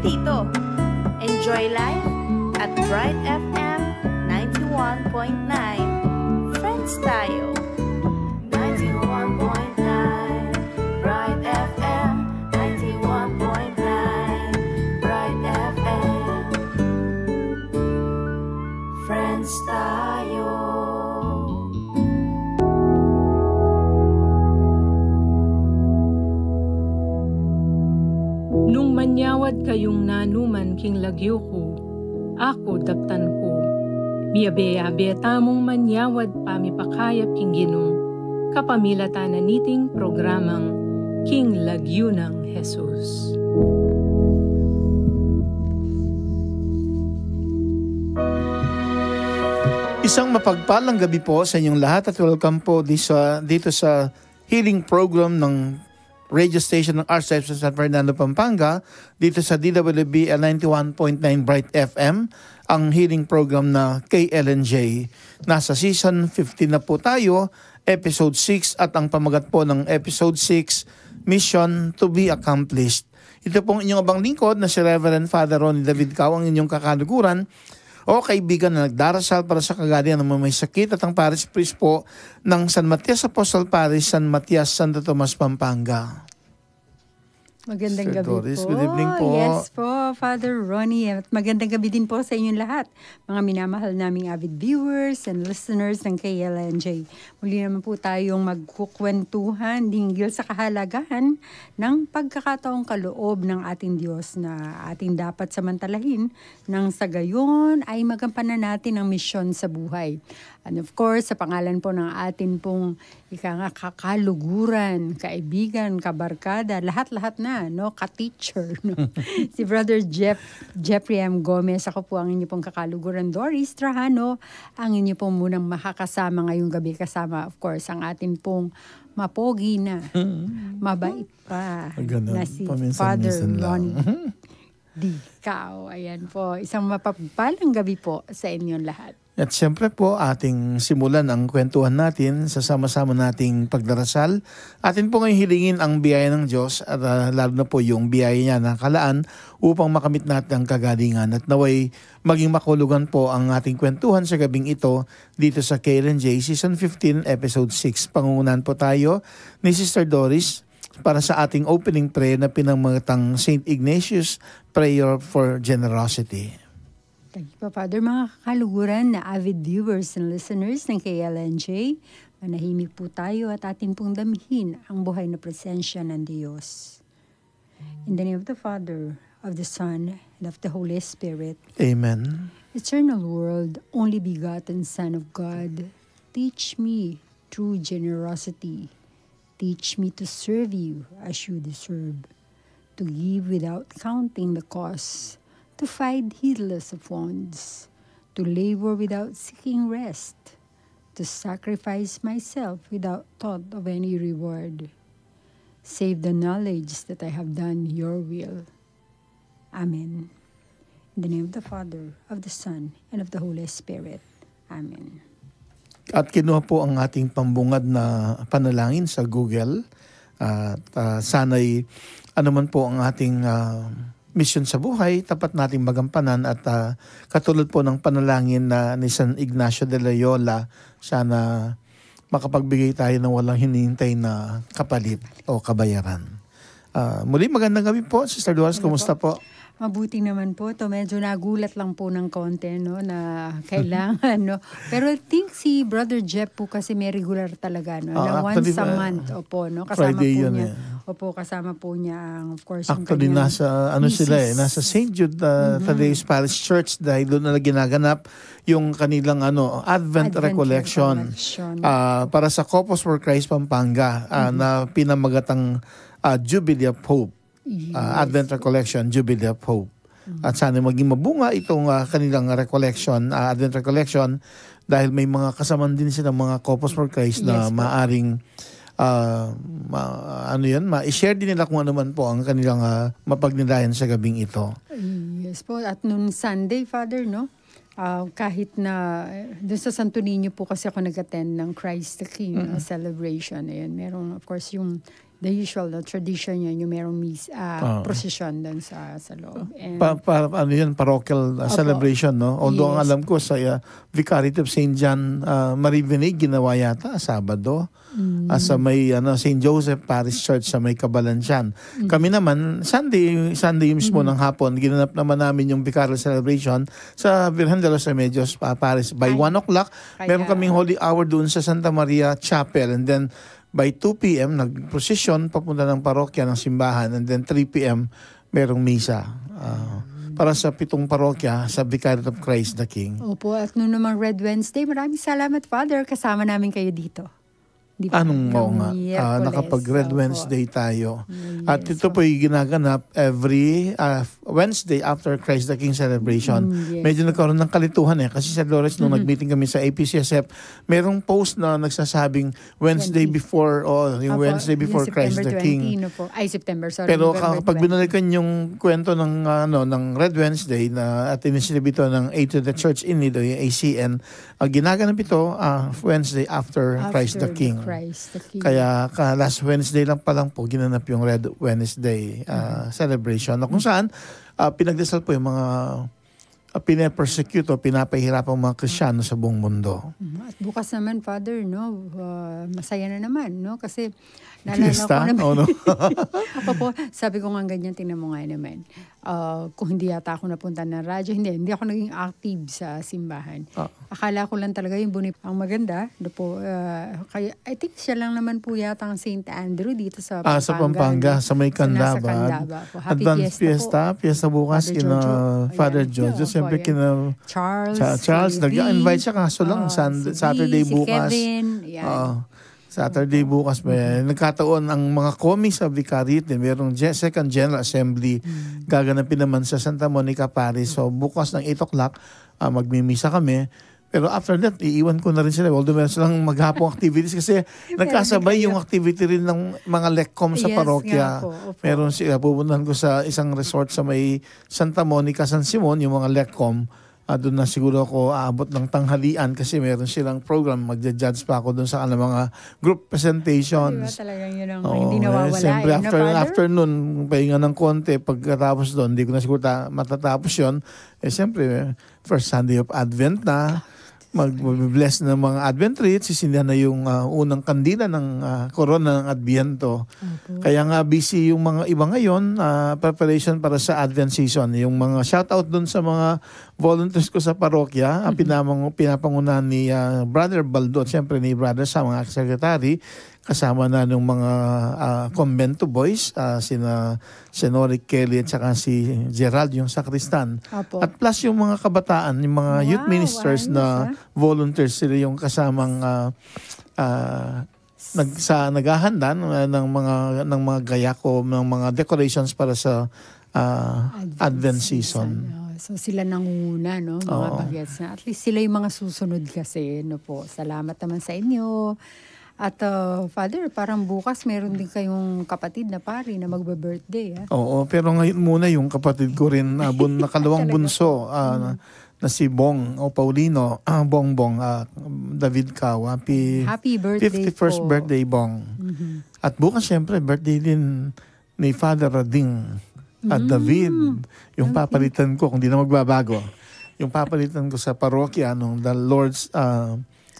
Dito. Enjoy life at Bright FM 91.9. Friends tayo. 91.9 Bright FM 91.9 Bright FM. Friends tayo. Nung manyawad kayong nanuman king lagyo ko, ako daptan ko. Miyabe-abe tamong manyawad pamipakayap king ginong, kapamilata na niting programang King Lagyo ng Jesus. Isang mapagpalang gabi po sa inyong lahat at welcome po dito sa healing program ng radio station ng Archdiocese of San Fernando, Pampanga, dito sa DWB 91.9 Bright FM, ang healing program na KLNJ. Nasa season 15 na po tayo, episode 6, at ang pamagat po ng episode 6, Mission to be Accomplished. Ito pong inyong abang lingkod na si Reverend Father Ronnie David Cao, ang inyong kakaluguran o kaibigan na nagdarasal para sa kagalingan ng mga may sakit, at ang parish priest po ng San Matias Apostol Parish, San Matias, Santo Tomas, Pampanga. Magandang Sir gabi Doris, po. good evening po. Yes po, Father Ronnie. At magandang gabi din po sa inyong lahat, mga minamahal naming avid viewers and listeners ng KLNJ. Muli naman po tayong magkukwentuhan dinggil sa kahalagahan ng pagkakataong kaloob ng ating Diyos na ating dapat samantalahin nang sa gayon ay magampanan natin ang misyon sa buhay. And of course, sa pangalan po ng atin pong kakaluguran, kaibigan, kabarkada, lahat-lahat na, no? Ka-teacher, no? Si Brother Jeffrey M. Gomez, ako po ang inyo pong kakaluguran, Doris Trajano, ang inyo pong munang makakasama ngayong gabi, kasama of course ang atin pong mapogi na, mabait pa, na si Father Ronnie D. Cao. Ayan po, isang mapagpalang gabi po sa inyong lahat. At siyempre po, ating simulan ang kwentuhan natin sa sama-sama nating pagdarasal. Atin po ngayon hilingin ang biyaya ng Diyos at lalo na po yung biyaya niya na kalaan upang makamit natin ang kagalingan. At naway maging makulugan po ang ating kwentuhan sa gabing ito dito sa KLNJ Season 15, Episode 6. Pangungunan po tayo ni Sister Doris para sa ating opening prayer na pinamagatang St. Ignatius Prayer for Generosity. Thank you po, Father. Mga kakaluguran na avid viewers and listeners ng KLNJ, manahimik po tayo at atin pong damhin ang buhay na presensya ng Diyos. In the name of the Father, of the Son, and of the Holy Spirit. Amen. Eternal world, only begotten Son of God, teach me true generosity. Teach me to serve you as you deserve, to give without counting the cost, to fight heedless of wants, to labor without seeking rest, to sacrifice myself without thought of any reward, save the knowledge that I have done your will. Amen. In the name of the Father, of the Son, and of the Holy Spirit. Amen. At kinuha po ang ating pambungad na panalangin sa Google. At sana'y anuman po ang ating mission sa buhay, tapat nating magampanan at katulad po ng panalangin na ni San Ignacio de Loyola, sana makapagbigay tayo ng walang hinihintay na kapalit o kabayaran. Muli magandang gabi po, Sister Doris, kumusta po? Mabuti naman po to. Medyo nagulat lang po ng konti, no, na kailangan, no. Pero I think si Brother Jeff po kasi may regular talaga, no, na once a month, opo, no. Kasama Friday po yun, niya. eh. Opo, kasama po niya ang, of course, Actually, nasa, nasa St. Jude Thaddeus Parish Church dahil doon na ginaganap yung kanilang Advent Recollection. Para sa Corpus for Christ Pampanga na pinamagatang Jubilee of Hope. Advent Recollection, Jubilee of Hope. At sana maging mabunga itong kanilang recollection, Advent Recollection, dahil may mga kasaman din silang mga Corpus for Christ na maaring ma-share din nila kung ano man po ang kanilang mapagnilayan sa gabing ito. Yes po. At noon Sunday, Father, no? Kahit na doon sa Santo Niño po kasi ako nag-attend ng Christ the King celebration. Ayan, meron of course yung the usual tradition yan, yung merong procession doon sa loob. And, parochial celebration, no? Although ang alam ko sa Vicariate of St. John Marivinig, ginawa yata Sabado. Sa may St. Joseph Parish Church sa may Cabalansian. Kami naman, Sunday mismo ng hapon, ginanap naman namin yung Vicarial Celebration sa Virgen de los Remedios Parish. By 1 o'clock, meron kaming holy hour doon sa Santa Maria Chapel, and then by 2 p.m., nag-procession papunta ng parokya ng simbahan, and then 3 p.m., merong misa. Para sa 7 parokya sa Vicariate of Christ the King. Opo, at noon namang Red Wednesday, maraming salamat, Father. Kasama namin kayo dito. Diba? Nakapag-Red Wednesday tayo. At ito po yung ginaganap every Wednesday after Christ the King celebration. Medyo nagkaroon ng kalituhan kasi sa Lores nung nag-meeting kami sa APCSF, merong post na nagsasabing Wednesday before, Wednesday before Christ the King. September, sorry. Pero kapag binalikan yung kwento ng Red Wednesday at inisilib ito ng Aid to the Church in Need, yung ACN, ginaganap ito Wednesday after Christ the King. Kaya last Wednesday lang pa lang po ginanap yung Red Wednesday celebration na kung saan pinagdasal po yung mga pinapersecute o pinapahirapang mga Kristiyano sa buong mundo. At bukas naman, Father, no, masaya na naman, no, kasi naalala ko naman. Opo, sabi ko nga ganyan, tingnan mo nga naman. Kung hindi yata ako napunta ng radyo, hindi ako naging active sa simbahan. Akala ko lang talaga yung Bonif ang maganda. Po, kaya I think siya lang naman po yata ang St. Andrew dito sa Pampanga. Sa Pampanga, sa may Candaba. Happy Fiesta bukas kina Father Jojo. Siyempre kina Charles. Nag-invite siya kaso lang Saturday bukas. Si Kevin. Saturday bukas nagkataon ang mga komi sa Vicariate, merong Second General Assembly gaganapin naman sa Santa Monica Parish. So bukas ng 8 o'clock magmimisa kami. Pero after that, iiwan ko na rin sila. Although meron silang maghapong activities kasi nagkasabay yung activity rin ng mga LECCOM sa parokya. Meron sila, pupuntahan ko sa isang resort sa may Santa Monica, San Simon, yung mga LECCOM. Doon na siguro ako aabot ng tanghalian kasi meron silang program. Magja-judge pa ako doon sa mga group presentations. Diba talagang yun ang hindi nawawala. Siyempre, after nun, pahinga ng konti, pagkatapos doon, hindi ko na siguro matatapos yun. Siyempre, first Sunday of Advent na, mag-bless ng mga Advent treats, sisindihan na yung unang kandila ng korona ng Adviento. Kaya nga busy yung mga iba ngayon, preparation para sa Advent season. Yung mga shoutout dun sa mga volunteers ko sa parokya, pinapangunahan ni Brother Baldo at siyempre ni Brother sa mga secretary, kasama na ng mga convento boys, sina Senori Kelly at saka si Gerald, yung sakristan. At plus yung mga kabataan, yung mga youth ministers na volunteers, sila yung kasamang naghahanda ng mga gayako, ng mga decorations para sa Advent season. So sila nanguna, no? Mga bagets na. At least sila yung mga susunod kasi, no po. Salamat naman sa inyo. At Father, parang bukas meron din kayong kapatid na pari na magbe-birthday. Oo, pero ngayon muna yung kapatid ko rin, nakalawang bunso, na si Bong o Paulino, Bongbong, David Cao. Happy birthday 51st birthday, Bong. At bukas syempre, birthday din ni Father Rading at David. Yung papalitan ko, kung di na magbabago, yung papalitan ko sa parokya nung the Lord's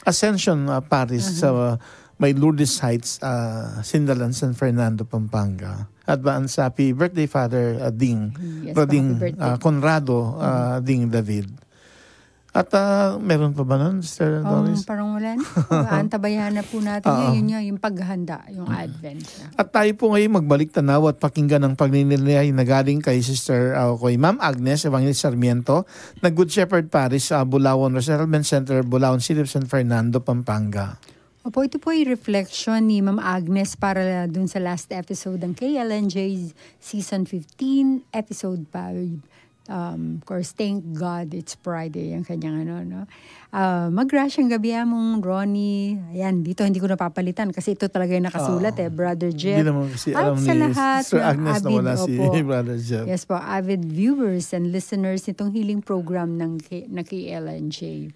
Ascension Parish sa may Lourdes Heights, Sindalan, San Fernando, Pampanga. Advance happy birthday, Father Ding. Yes, Ding happy birthday. Conrado Ding David. At meron pa ba nun, Sister Doris? Parang wala na. Antabayahan na po natin yun yung paghahanda, yung Advent. At tayo po ngayon magbalik tanaw at pakinggan ang pagninilay na galing kay Sister kay Ma'am Agnes Evangelist Sarmiento na Good Shepherd Parish sa Bulawan Resettlement Center, Bulawan City of San Fernando, Pampanga. Opo, ito po ay reflection ni Ma'am Agnes para dun sa last episode ng KLNJ Season 15, Episode 5. Of course, thank God it's Friday, yung kanyang Magrasyang gabi mong Ronnie. Ayan, dito hindi ko napapalitan kasi ito talaga yung nakasulat Brother Jeff. Hindi naman kasi alam sa ni lahat Sister Agnes avid, na wala si Brother Jeff. Yes po, avid viewers and listeners nitong healing program ng KLNJ.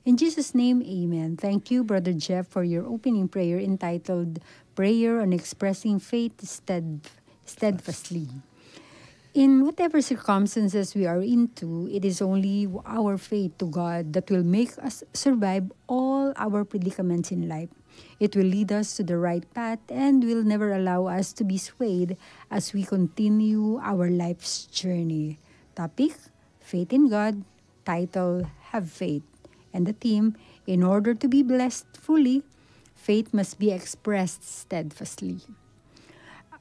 In Jesus' name, amen. Thank you, Brother Jeff, for your opening prayer entitled Prayer on Expressing Faith Steadfastly. In whatever circumstances we are into, it is only our faith to God that will make us survive all our predicaments in life. It will lead us to the right path and will never allow us to be swayed as we continue our life's journey. Topic, Faith in God. Title, Have Faith. And the theme, in order to be blessed fully, faith must be expressed steadfastly.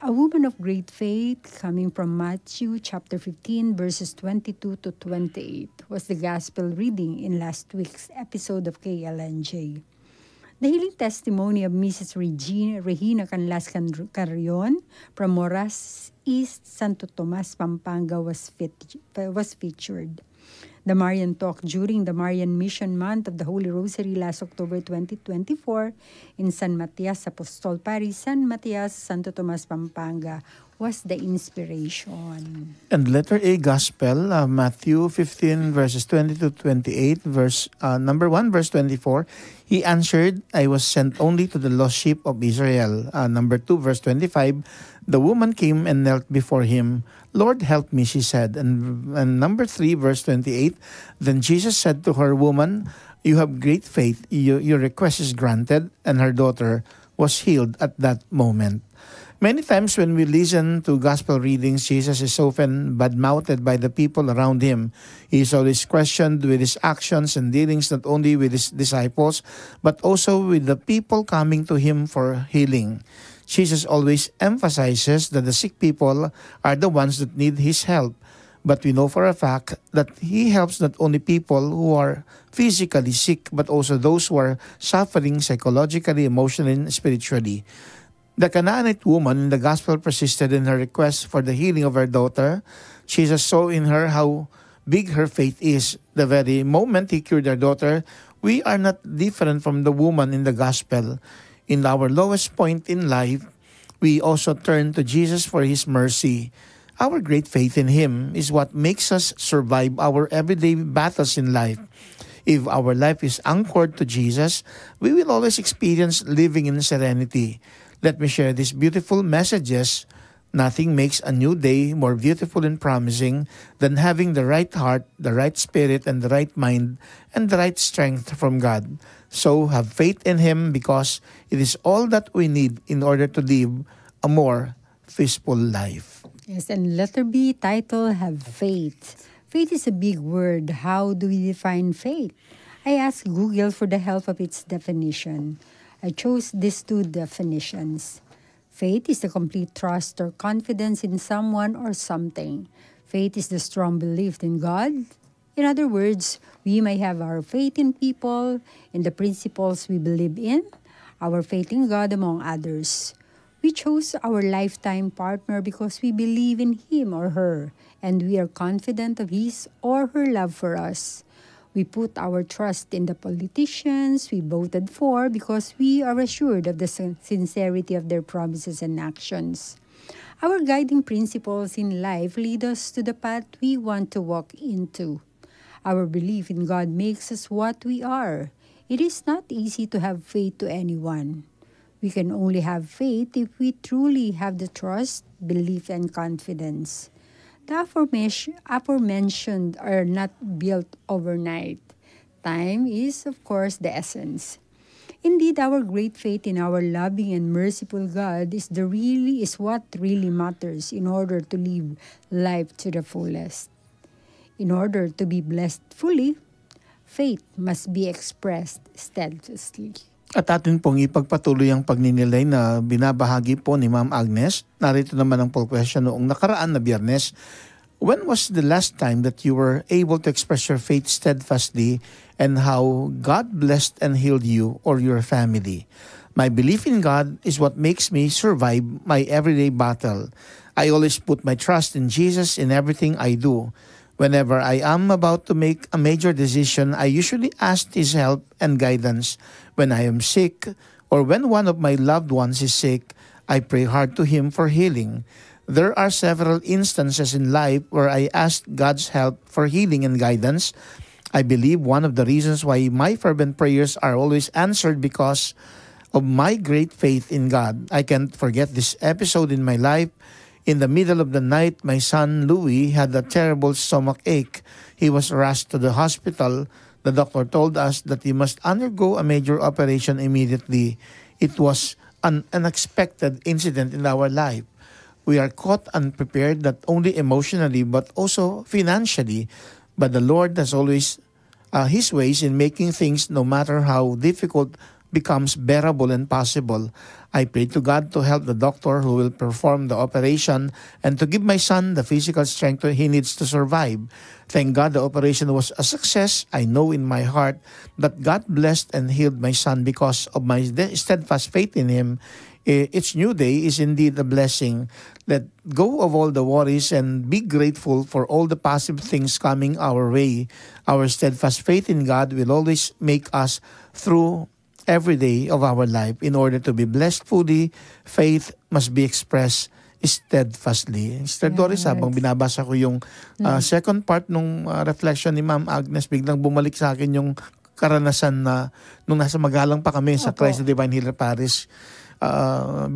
A woman of great faith, coming from Matthew chapter 15, verses 22 to 28, was the gospel reading in last week's episode of KLNJ. The healing testimony of Mrs. Regina Canlas Carrion from Moras East, Santo Tomas, Pampanga was featured. The Marian Talk during the Marian Mission Month of the Holy Rosary last October 2024 in San Matias Apostol Parish, San Matias, Santo Tomas, Pampanga was the inspiration. And letter A Gospel, Matthew 15 verses 20 to 28, number 1 verse 24. He answered, I was sent only to the lost sheep of Israel. Number 2 verse 25, the woman came and knelt before him. Lord, help me, she said. And number 3 verse 28, then Jesus said to her, woman, you have great faith. Your request is granted. And her daughter was healed at that moment. Many times when we listen to gospel readings, Jesus is often bad-mouthed by the people around him. He is always questioned with his actions and dealings not only with his disciples, but also with the people coming to him for healing. Jesus always emphasizes that the sick people are the ones that need his help. But we know for a fact that he helps not only people who are physically sick, but also those who are suffering psychologically, emotionally, and spiritually. The Canaanite woman in the gospel persisted in her request for the healing of her daughter. Jesus saw in her how big her faith is. The very moment he cured her daughter, we are not different from the woman in the gospel. In our lowest point in life, we also turn to Jesus for his mercy. Our great faith in him is what makes us survive our everyday battles in life. If our life is anchored to Jesus, we will always experience living in serenity. Let me share these beautiful messages. Nothing makes a new day more beautiful and promising than having the right heart, the right spirit, and the right mind, and the right strength from God. So have faith in him because it is all that we need in order to live a more peaceful life. Yes, and letter B, title, Have Faith. Faith is a big word. How do we define faith? I asked Google for the help of its definition. I chose these two definitions. Faith is the complete trust or confidence in someone or something. Faith is the strong belief in God. In other words, we may have our faith in people, in the principles we believe in, our faith in God among others. We chose our lifetime partner because we believe in him or her, and we are confident of his or her love for us. We put our trust in the politicians we voted for because we are assured of the sincerity of their promises and actions. Our guiding principles in life lead us to the path we want to walk into. Our belief in God makes us what we are. It is not easy to have faith to anyone. We can only have faith if we truly have the trust, belief, and confidence. The aforementioned are not built overnight. Time is, of course, the essence. Indeed, our great faith in our loving and merciful God is what really matters in order to live life to the fullest. In order to be blessed fully, faith must be expressed steadfastly. At atin pong ipagpatuloy ang pagninilay na binabahagi po ni Ma'am Agnes. Narito naman ang poll question noong nakaraan na Biyernes. When was the last time that you were able to express your faith steadfastly and how God blessed and healed you or your family? My belief in God is what makes me survive my everyday battle. I always put my trust in Jesus in everything I do. Whenever I am about to make a major decision, I usually ask His help and guidance. When I am sick or when one of my loved ones is sick, I pray hard to Him for healing. There are several instances in life where I asked God's help for healing and guidance. I believe one of the reasons why my fervent prayers are always answered because of my great faith in God. I can't forget this episode in my life. In the middle of the night, my son Louis had a terrible stomach ache. He was rushed to the hospital. The doctor told us that he must undergo a major operation immediately. It was an unexpected incident in our life. We are caught unprepared not only emotionally but also financially. But the Lord has always His ways in making things, no matter how difficult, becomes bearable and possible. I pray to God to help the doctor who will perform the operation and to give my son the physical strength he needs to survive. Thank God the operation was a success. I know in my heart that God blessed and healed my son because of my steadfast faith in Him. Each new day is indeed a blessing. Let go of all the worries and be grateful for all the positive things coming our way. Our steadfast faith in God will always make us through every day of our life. In order to be blessed fully, faith must be expressed steadfastly. Sister Doris, habang binabasa ko yung second part nung reflection ni Ma'am Agnes, biglang bumalik sa akin yung karanasan na nung nasa Magalang pa kami sa Christ the Divine Healer Parish.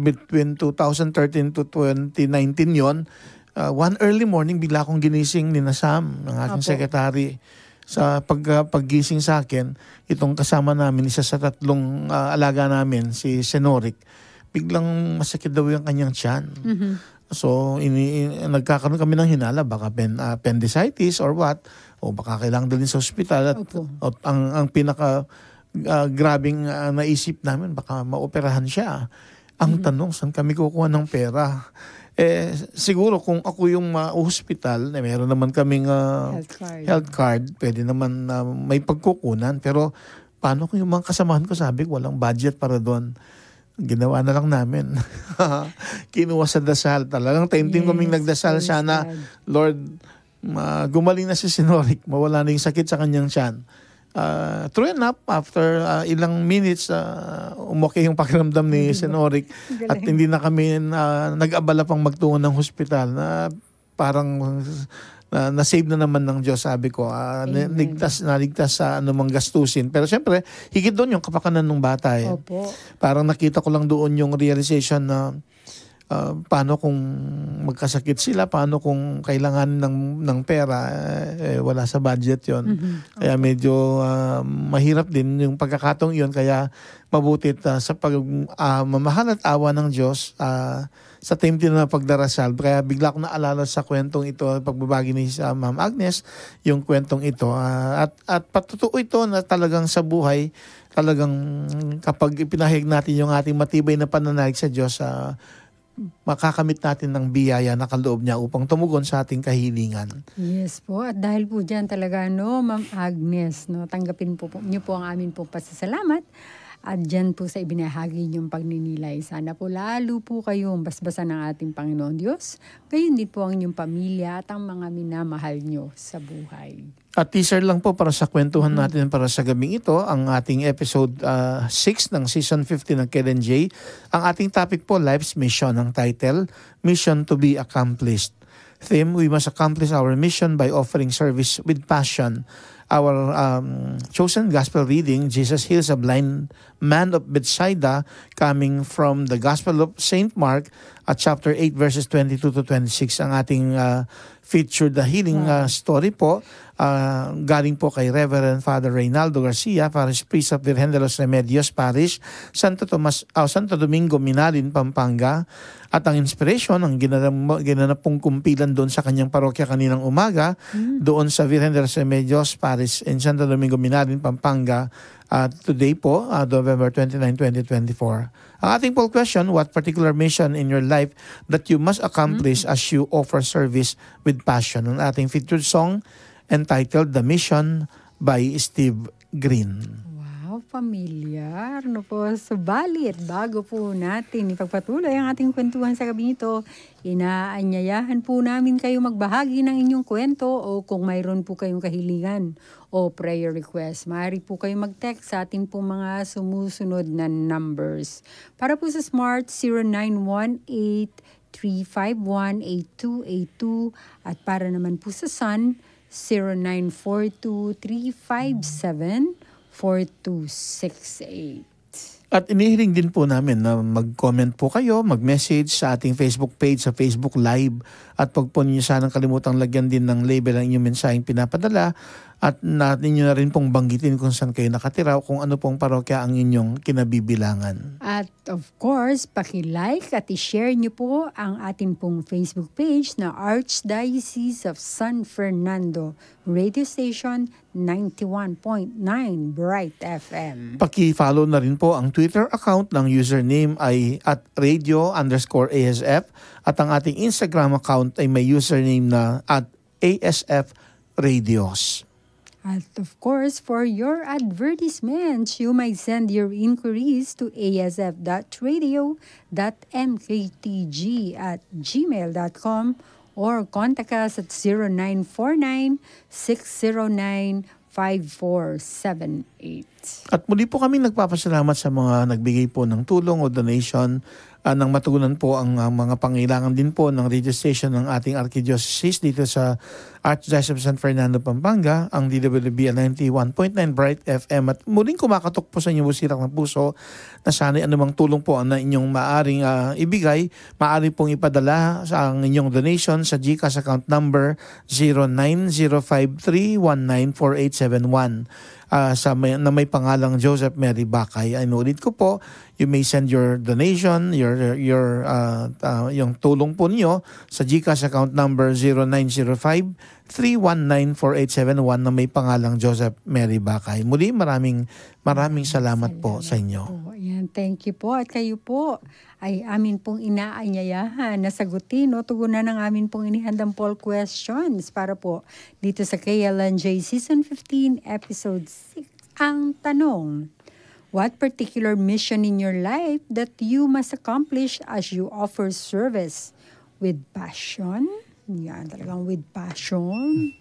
Between 2013 to 2019 yon, one early morning bigla akong ginising ni Sam, ang aking secretary. Sa paggising sa akin, itong kasama namin, isa sa tatlong alaga namin, si Senoric, biglang masakit daw yung kanyang tiyan. So, nagkakaroon kami ng hinala, baka appendicitis or what, o baka kailangan dalhin sa ospital. At ang pinaka grabing naisip namin, baka maoperahan siya. Ang tanong, saan kami kukuha ng pera? Siguro kung ako yung hospital, meron naman kaming health card, pwede naman may pagkukunan. Pero paano kung yung mga kasamahan ko sabi, walang budget para doon? Ginawa na lang namin. Kinuha sa dasal. Talagang time-team kaming nagdasal. Sana, Lord, gumaling na si Senoric, mawala na yung sakit sa kanyang tiyan. True enough, after ilang minutes, umokay yung pakiramdam ni Senoric at hindi na kami nag-abala pang magtungo ng hospital. Parang na-save na naman ng Diyos, sabi ko. Naligtas sa anumang gastusin. Pero siyempre, higit doon yung kapakanan ng bata. Opo. Parang nakita ko lang doon yung realization na paano kung magkasakit sila, paano kung kailangan ng pera, wala sa budget yon. Kaya medyo mahirap din yung pagkakataong yon. Kaya mabuti sa mamahal at awa ng Diyos, sa time din na pagdarasal. Kaya bigla ko naalala sa kwentong ito, pagbabagi ni Ma'am Agnes, yung kwentong ito. At patutuo ito na talagang sa buhay, talagang kapag ipinahayag natin yung ating matibay na pananalig sa Diyos, makakamit natin ng biyaya na kaloob niya upang tumugon sa ating kahilingan. Yes po. At dahil po dyan talaga, Ma'am Agnes, tanggapin po niyo po ang amin po pasasalamat. At dyan po sa ibinahagi niyong pagninilay. Sana po lalo po kayong basbasan ng ating Panginoon Diyos. Gayon din po ang inyong pamilya at ang mga minamahal niyo sa buhay. At teaser lang po para sa kwentuhan natin para sa gabing ito, ang ating episode 6 ng season 15 ng Kellen J. Ang ating topic po, Life's Mission. Ang title, Mission to be Accomplished. Theme, we must accomplish our mission by offering service with passion. our chosen gospel reading, Jesus heals a blind man of Bethsaida, coming from the Gospel of St. Mark at chapter 8 verses 22 to 26. Ang ating featured the healing story po. Galing po kay Reverend Father Reynaldo Garcia, Parish Priest of Virgen de los Remedios Parish, Santo Domingo, Minalin, Pampanga. At ang inspiration, ang ginanap pong kumpilan doon sa kanyang parokya kaninang umaga, doon sa Virgen de los Remedios Parish in Santo Domingo, Minalin, Pampanga, today po, November 29, 2024. Ang ating poll question, what particular mission in your life that you must accomplish as you offer service with passion? Ang ating featured song entitled The Mission by Steve Green. Wow, familiar. No po, subalit, bago po natin ipagpatuloy ang ating kwentuhan sa gabi nito, inaanyayahan po namin kayo magbahagi ng inyong kwento o kung mayroon po kayong kahilingan o prayer request. Maaari po kayo mag-text sa ating po mga sumusunod na numbers. Para po sa Smart, 0918-351-8282 at para naman po sa Sun, 0942-357-4268. At inihiling din po namin na mag-comment po kayo, mag-message sa ating Facebook page, sa Facebook Live. At pag po ninyo sanang kalimutang lagyan din ng label ang inyong mensaheng pinapadala. At ninyo na rin pong banggitin kung saan kayo nakatira o kung ano pong parokya ang inyong kinabibilangan. At of course, paki-like at i-share nyo po ang ating pong Facebook page na Archdiocese of San Fernando Radio Station 91.9 Bright FM. Paki-follow na rin po ang Twitter account ng username ay at radio_ASF at ang ating Instagram account ay may username na at ASF Radios. At of course, for your advertisements, you might send your inquiries to asf.radio.mktg@gmail.com or contact us at 0949-609-5478. At muli po kami nagpapasalamat sa mga nagbigay po ng tulong o donation nang matugunan po ang mga pangailangan din po ng radio station ng ating Archdiocese dito sa Archdiocese of San Fernando, Pampanga, ang DWB 91.9 Bright FM. At muling kumakatok po sa inyong busirang ng puso na sana anumang tulong po na inyong maaring ibigay, maaari pong ipadala sa ang inyong donation sa GCash account number 0905319487 na may pangalang Joseph Mary Bakay. Inulit ko po, you may send your donation, yung tulong po niyo sa GCash account number 0905-319-4871 na may pangalang Joseph Mary Bakay. Muli, maraming salamat po sa inyo. Ayan, thank you po. At kayo po ay amin pong inaanyayahan na sagutin o tugunan ng amin pong inihandang poll questions para po dito sa KLNJ Season 15, Episode 6. Ang tanong, what particular mission in your life that you must accomplish as you offer service with passion? Yan, talagang with passion.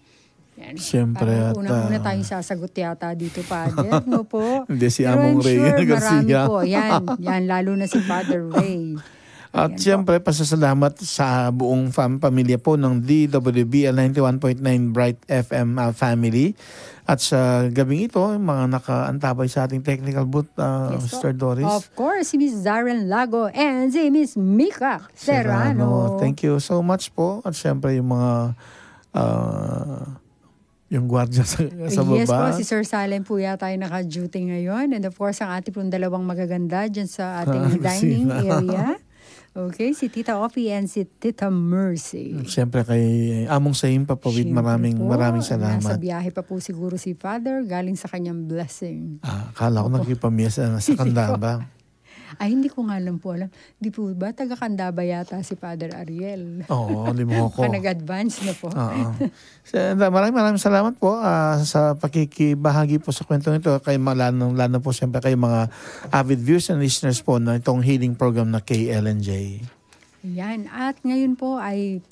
Yan. Siyempre parang unang-una tayong sasagot yata dito, Father. No po? Hindi, si Pero Among I'm Ray sure Garcia. marami po. Yan, lalo na si Father Ray. At siyempre, pasasalamat sa buong pamilya po ng DWB 91.9 Bright FM family. At sa gabing ito, mga nakaantabay sa ating technical booth, Mr. Doris. Of course, si Miss Zaren Lago and si Miss Mika Serrano. Thank you so much po. At siyempre, yung mga yung gwardiya sa baba. Yes po, si Sir Salem po yata yung naka-duty ngayon. And of course, ang ating pong dalawang magaganda dyan sa ating dining area. Okay, si Tita Offie and si Tita Mercy. Siyempre kay Among Saim Papawid, maraming salamat. Nasa biyahe pa po siguro si Father galing sa kanyang blessing. Akala ko nagkipamiyasa sa Candaba. Ay, hindi ko nga alam po. Di po ba? Taga-Candaba yata si Father Ariel. Oo, limo ko. Nag-advance na po. Maraming salamat po sa pakikibahagi po sa kwento nito. Kay lalo po siyempre kayo mga avid viewers and listeners po na itong healing program na KLNJ. Yan. At ngayon po ay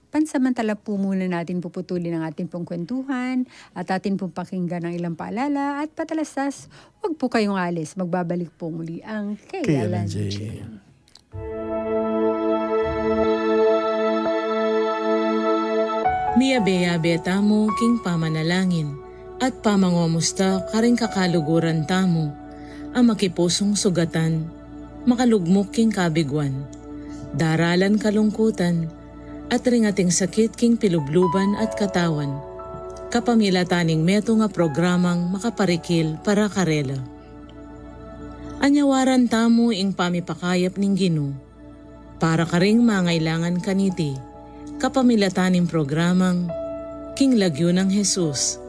pansamantala po muna natin puputulin ang ating pong kwentuhan at atin pong pakinggan ng ilang paalala at patalastas, huwag po kayong alis. Magbabalik po muli ang KLNJ. Mia bea beta mo king pamanalangin. at pamangomusta karing kakaluguran tamo, ang makipusong sugatan, makalugmok king kabigwan, daralan kalungkutan, at ringating sakit king pilubluban at katawan, kapamilataning meto nga programang makaparikil para karela. Anyawaran tamo ing pamipakayap ning Ginoo, para karing mangailangan kaniti, kapamilataning programang king lagyo ng Jesus,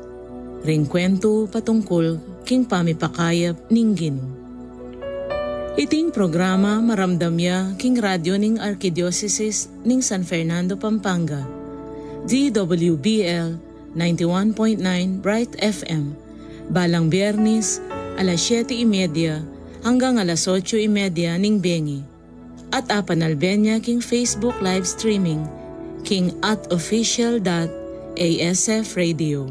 ring kwento patungkol king pamipakayap ning Ginoo. Iting programa maramdamya king radyo ning Archdiocese ning San Fernando, Pampanga, DWBL 91.9 Bright FM, balang Biyernes, alas 7:30 hanggang alas 8:30 ning bengi, at apanalbenya king Facebook live streaming king @official.asfradio.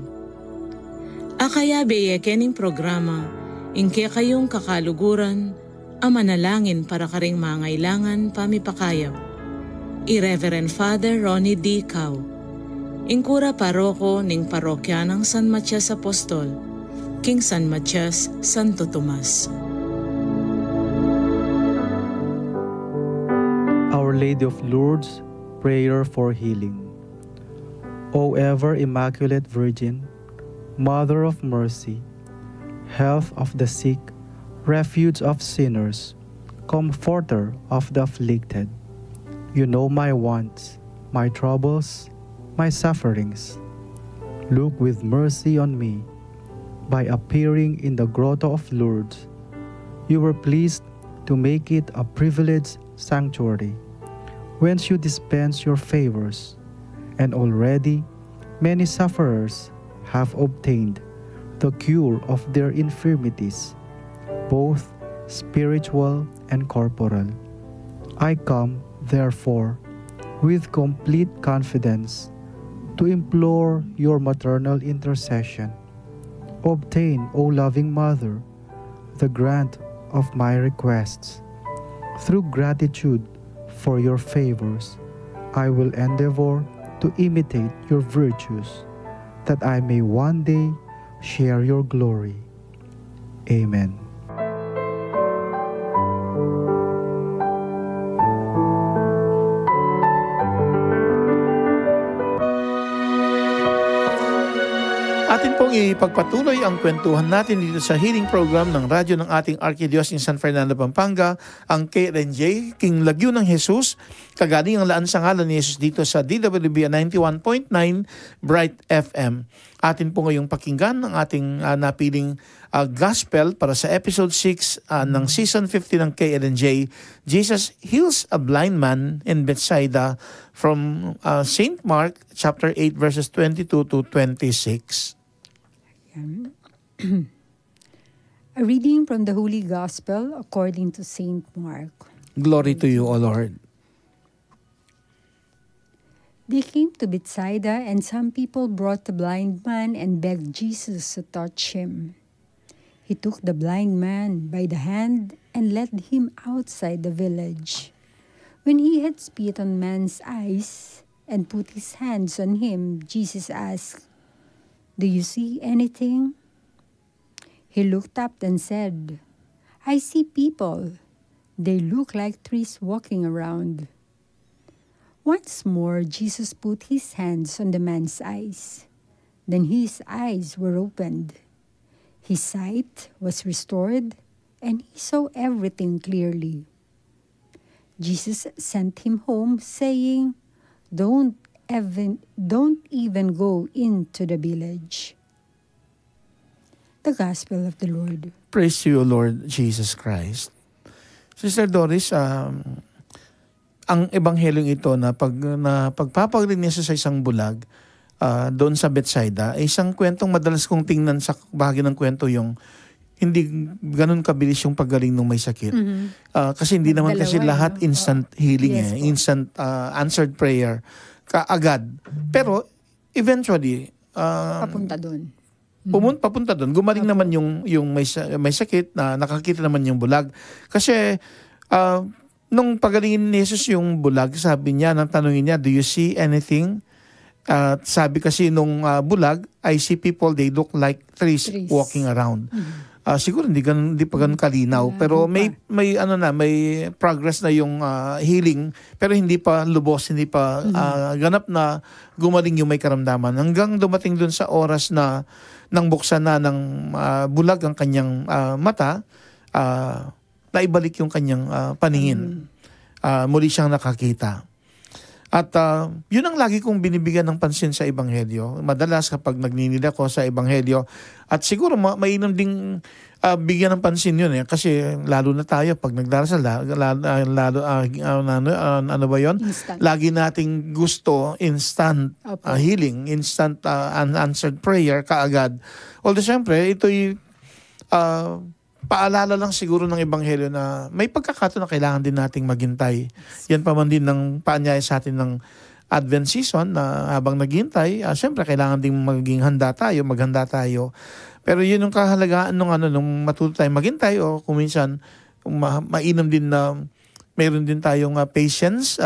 Akaya beyeke ning programa, ingke kayong kakaluguran, ang manalangin para karing mangailangan pamipakayap. I-Reverend Father Ronnie D. Cao, Ingkura Paroko ning Parokya ng San Matias Apostol, King San Matias, Santo Tomas. Our Lady of Lourdes, prayer for healing. O ever Immaculate Virgin, Mother of Mercy, health of the sick, refuge of sinners, comforter of the afflicted, you know my wants, my troubles, my sufferings. Look with mercy on me. By appearing in the Grotto of Lourdes, you were pleased to make it a privileged sanctuary, whence you dispense your favors, and already many sufferers have obtained the cure of their infirmities, both spiritual and corporal. I come, therefore, with complete confidence to implore your maternal intercession. Obtain, O loving Mother, the grant of my requests. Through gratitude for your favors, I will endeavor to imitate your virtues, that I may one day share your glory. Amen. Atin pong ipagpatuloy ang kwentuhan natin dito sa healing program ng radyo ng ating Archdiocese ng San Fernando, Pampanga, ang KLNJ, King Lagyo ng Jesus, kagaling ang laan sa ngalan ni Jesus dito sa DWB 91.9 Bright FM. Atin po ngayong pakinggan ang ating napiling gospel para sa episode 6 ng season 50 ng KLNJ, Jesus Heals a Blind Man in Bethsaida, from St. Mark chapter 8 verses 22 to 26. A reading from the Holy Gospel according to St. Mark. Glory to you, O Lord. They came to Bethsaida, and some people brought the blind man and begged Jesus to touch him. He took the blind man by the hand and led him outside the village. When he had spit on man's eyes and put his hands on him, Jesus asked, "Do you see anything?" He looked up and said, "I see people. They look like trees walking around." Once more, Jesus put his hands on the man's eyes. Then his eyes were opened. His sight was restored, and he saw everything clearly. Jesus sent him home, saying, Don't even go into the village." The Gospel of the Lord. Praise to you, Lord Jesus Christ. Sister Doris, ang ebanghelyong ito na pagpapagaling niya sa isang bulag doon sa Bethsaida, ay isang kwentong madalas kong tingnan sa bahagi ng kwento yung hindi ganun kabilis yung paggaling ng may sakit. Kasi hindi naman kasi lahat instant healing, instant answered prayer kaagad. Pero eventually, Papunta doon. papunta doon. Gumaling naman yung may sakit, na nakakita naman yung bulag. Kasi nung pagalingin ni Jesus yung bulag, sabi niya, nang tanongin niya, "Do you see anything?" At sabi kasi nung bulag, I see people, they look like trees Trees. walking around. Siguro hindi pa ganun kalinaw, pero may progress na yung healing, pero hindi pa lubos, hindi pa ganap na gumaling yung may karamdaman. Hanggang dumating dun sa oras na nang buksan na ng bulag ang kanyang mata, naibalik yung kanyang paningin. Muli siyang nakakita. At yun ang lagi kong binibigyan ng pansin sa Ebanghelyo. Madalas kapag nagninid ako sa Ebanghelyo, at siguro mainam ding bigyan ng pansin yun kasi lalo na tayo pag nagdarasal, ano ba yun? Instant. Lagi nating gusto instant healing, instant unanswered prayer kaagad. Although syempre, ito'y paalala lang siguro ng Ebanghelyo na may pagkakataon na kailangan din nating maghintay. Yan pa man din ng paanyaya sa atin ng Advent season na habang naghintay, syempre kailangan din maghanda tayo. Pero yun yung kahalagaan nung matuto tayong maghintay o kung minsan mainam din na mayroon din tayong patience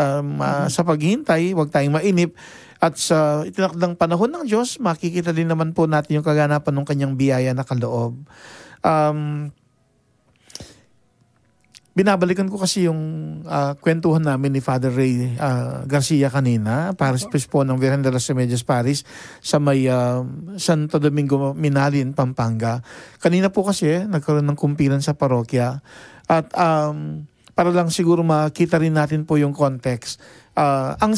sa paghihintay, huwag tayong mainip. At sa itinakdang panahon ng Diyos, makikita din naman po natin yung kaganapan ng kanyang biyaya na kaloob. Binabalikan ko kasi yung kwentuhan namin ni Father Ray Garcia kanina, Parish Priest po ng Virgen de las Remedios Parish sa may Santo Domingo, Minalin, Pampanga. Kanina po kasi nagkaroon ng kumpilan sa parokya at para lang siguro makita rin natin po yung context. Ang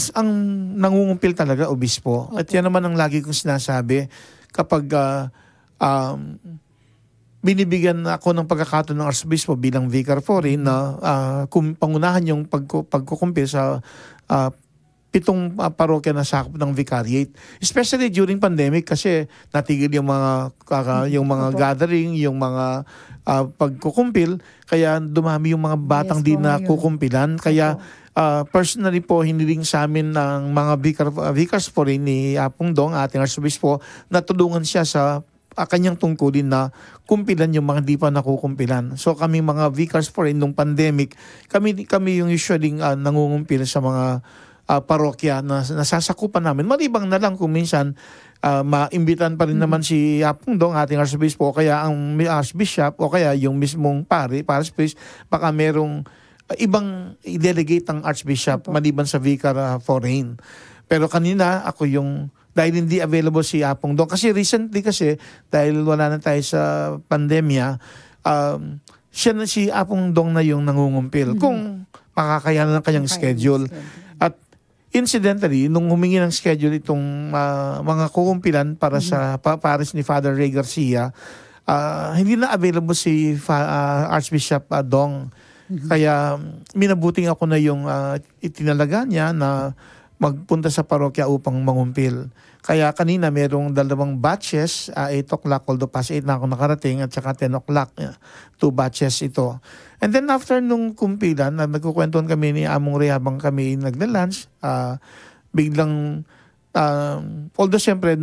nangungumpil talaga, obispo. At yan naman ang lagi kong sinasabi kapag binibigyan ako ng pagkakataon ng Arsobispo bilang Vicar Foreign na pangunahan yung pagkukumpil sa 7 parokya na sakop ng vicariate. Especially during pandemic kasi natigil yung mga gathering, yung mga pagkukumpil, kaya dumami yung mga batang di na kukumpilan. Kaya personally po, hiniling sa amin ng mga Vicars Foreign ni Apong Dong, ating Arsobispo, na tulungan siya sa kanyang tungkulin na kumpilan yung mga di pa nakukumpilan. So kami mga Vicars Foreign nung pandemic, kami yung usually nangungumpil sa mga parokya na nasasakupan namin. Malibang na lang kung minsan maimbitan pa rin naman si Apong Dong, ating Archbispo, o kaya ang Archbishop, o kaya yung mismong Parish Priest, baka merong ibang i-delegate ang Archbishop maliban sa Vicar Foreign. Pero kanina ako yung dahil hindi available si Apong Dong. Kasi recently dahil wala na tayo sa pandemya, si Apong Dong na yung nangungumpil. Kung makakayanan ng kanyang schedule. At incidentally, nung humingi ng schedule itong mga kukumpilan para sa Paris ni Father Ray Garcia, hindi na available si Archbishop Dong. Kaya minabuting ako na yung itinalaga niya na magpunta sa parokya upang mangumpil. Kaya kanina merong 2 batches, 8 o'clock, although past 8 na ako nakarating, at saka 10 o'clock, 2 batches ito. And then after nung kumpilan, nagkukwentuhan kami ni Among Ray habang kami nagla-lunch, biglang, although siyempre,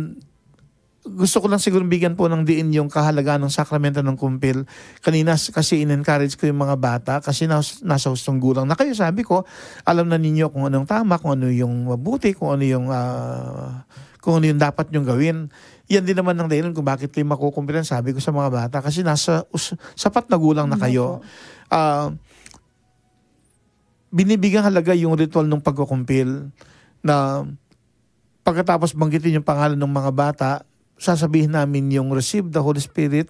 gusto ko lang siguro bigyan po ng diin yung kahalagaan ng sakramento ng kumpil. Kanina kasi in-encourage ko yung mga bata kasi nasa hustong gulang na kayo. Sabi ko, alam na ninyo kung anong tama, kung ano yung mabuti, kung ano yung dapat nyong gawin. Yan din naman ng dahilan kung bakit kayo makukumpilan, sabi ko sa mga bata, kasi nasa sapat na gulang na kayo. Binibigyan halaga yung ritual ng pagkukumpil na pagkatapos banggitin yung pangalan ng mga bata, sasabihin namin yung receive the Holy Spirit,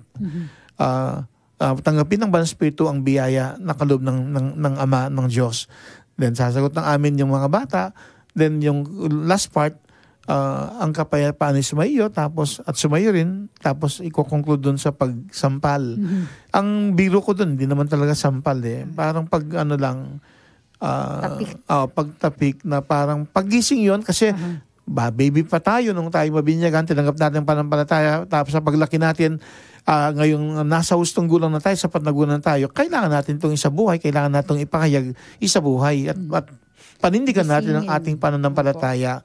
tanggapin ng Banal Espiritu ang biyaya na kaloob ng Ama ng Diyos. Then sasagot ng amin yung mga bata. Then yung last part, ang kapayapaan ay sumayo, at sumayo rin, tapos i-conclude dun sa pagsampal. Ang biro ko dun, hindi naman talaga sampal Parang pagtapik na parang paggising yon kasi baby pa tayo nung tayo mabinyagan, tinanggap natin panampalataya, tapos sa paglaki natin, ngayong nasa hustong gulang na tayo, sapat na gulang na tayo, kailangan natin itong isabuhay, kailangan natin ipahayag isabuhay at panindigan natin ang ating pananampalataya.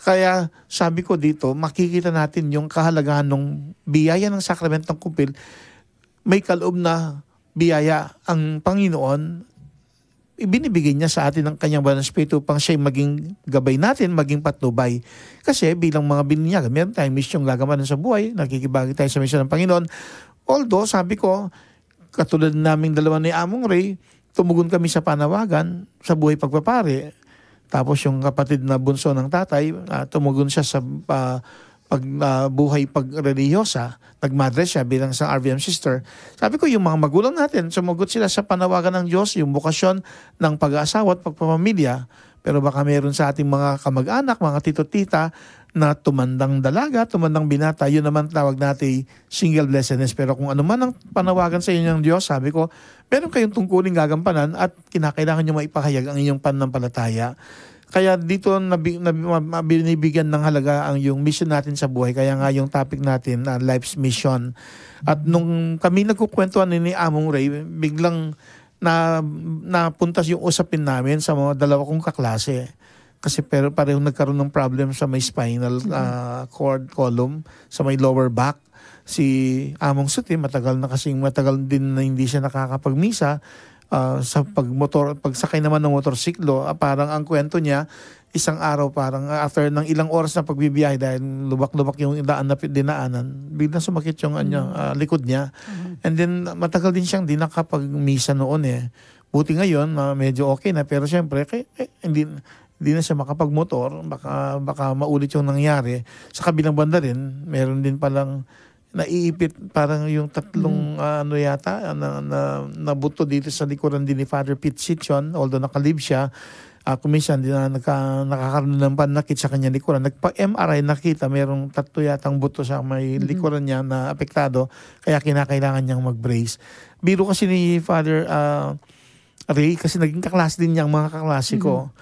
Kaya sabi ko dito, makikita natin yung kahalagahan ng biyaya ng sakramentong kumpil. May kaloob na biyaya ang Panginoon ibinibigay niya sa atin ang kanyang banal na Espiritu upang siya maging gabay natin, maging patnubay. Kasi bilang mga bininyagan, meron tayong misyong gagampanan sa buhay, nakikibagi tayo sa misyon ng Panginoon. Although, sabi ko, katulad naming dalawa ni Among Ray, tumugon kami sa panawagan sa buhay pagpapari. Tapos yung kapatid na bunso ng tatay, tumugon siya sa buhay pagreliyosa, nagmadre siya bilang isang RVM sister. Sabi ko, yung mga magulang natin, sumugot sila sa panawagan ng Diyos, yung bukasyon ng pag-aasawa at pagpapamilya. Pero baka meron sa ating mga kamag-anak, mga tito-tita, na tumandang dalaga, tumandang binata, yun naman tawag natin single blessedness. Pero kung ano man ang panawagan sa inyo ng Diyos, sabi ko, meron kayong tungkuling gagampanan at kinakailangan nyo maipahayag ang inyong pananampalataya. Kaya dito binibigyan ng halaga ang yung mission natin sa buhay. Kaya nga yung topic natin, life's mission. At nung kami nagkukwentuhan ni Among Ray, biglang napuntas yung usapin namin sa mga dalawa kong kaklase. Kasi pero parehong nagkaroon ng problem sa may spinal cord column, sa may lower back. Si Among Suti, matagal din na hindi siya nakakapagmisa. Sa pagsakay naman ng motorsiklo, parang ang kwento niya, isang araw parang after ng ilang oras na pagbibiyahe dahil lubak-lubak yung daan na dinaanan, biglang sumakit yung likod niya. And then matagal din siyang di nakapagmisa noon eh. Buti ngayon, medyo okay na, pero syempre hindi na siya makapagmotor, baka maulit yung nangyari. Sa kabilang banda rin, meron din palang naiipit parang yung tatlong na buto dito sa likuran din ni Father Pete Sichon, although nakalib siya. Kuminsan din na nakakaroon ng panakit sa kanya likuran. Nagpa-MRI nakita merong tatlo yatang buto sa may likuran niya na apektado, kaya kinakailangan niyang mag-brace. Biro kasi ni Father Ray, kasi naging kaklase din niyang mga kaklase ko.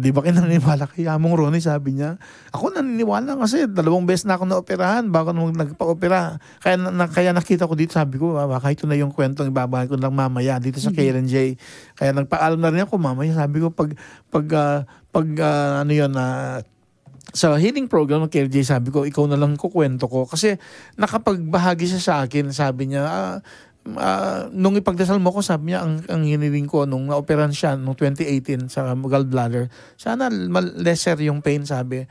Di ba kayo naniniwala kay Among Ronnie? Sabi niya, ako naniniwala kasi 2 beses na ako naoperahan bago nung nagpa-opera. Kaya nakita ko dito, sabi ko, baka ito na yung kwentong ibabahan ko lang mamaya dito sa KLNJ. Kaya nagpaalam na rin ako mamaya. Sabi ko, sa healing program ng KLJ, sabi ko, ikaw na lang kukwento ko. Kasi nakapagbahagi siya sa akin, sabi niya, nung ipagdasal mo ko, sabi niya, ang hiniling ko nung na-operan siya nung 2018 sa gallbladder, sana lesser yung pain, sabi.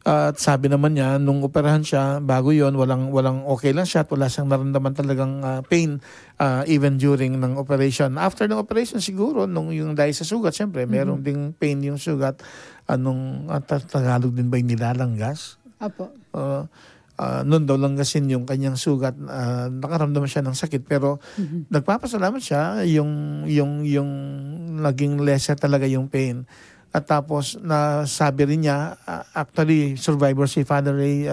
At sabi naman niya, nung operahan siya, bago yon walang okay lang siya at wala siyang naramdaman talagang pain even during ng operation. After ng operation, siguro, nung yung dahil sa sugat, siyempre, meron ding pain yung sugat. Tagalog din ba yung nilalanggas? Apo. Noon daw langgasin yung kanyang sugat, nakaramdaman siya ng sakit, pero nagpapasalamat siya yung naging lesser talaga yung pain. At tapos nasabi rin niya, actually survivor si Father Ray,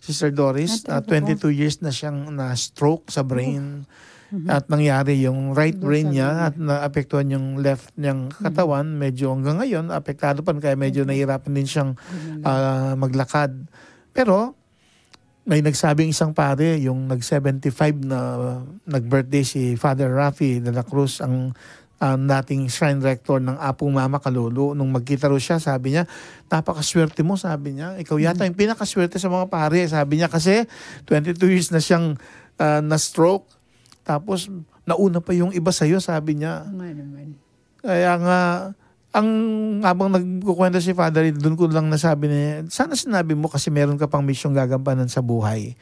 Sister Doris, 22 years na siyang na-stroke sa brain. At nangyari yung right brain niya at naapektuhan yung left niyang katawan. Medyo hanggang ngayon apektado pa, kaya medyo nahihirapan din siyang maglakad. Pero may nagsabing isang pare, yung nag-75 na nag-birthday si Father Rafi de la Cruz, ang dating shrine rector ng Apong Mama Kalulu. Nung magkita ro siya, sabi niya, napakaswerte mo, sabi niya. Ikaw yata yung pinakaswerte sa mga pare. Sabi niya kasi 22 years na siyang na-stroke. Tapos nauna pa yung iba sa'yo, sabi niya. Kaya nga, habang nagkukwento si Father, doon ko lang nasabi niya, sana sinabi mo kasi meron ka pang misyong gagampanan sa buhay.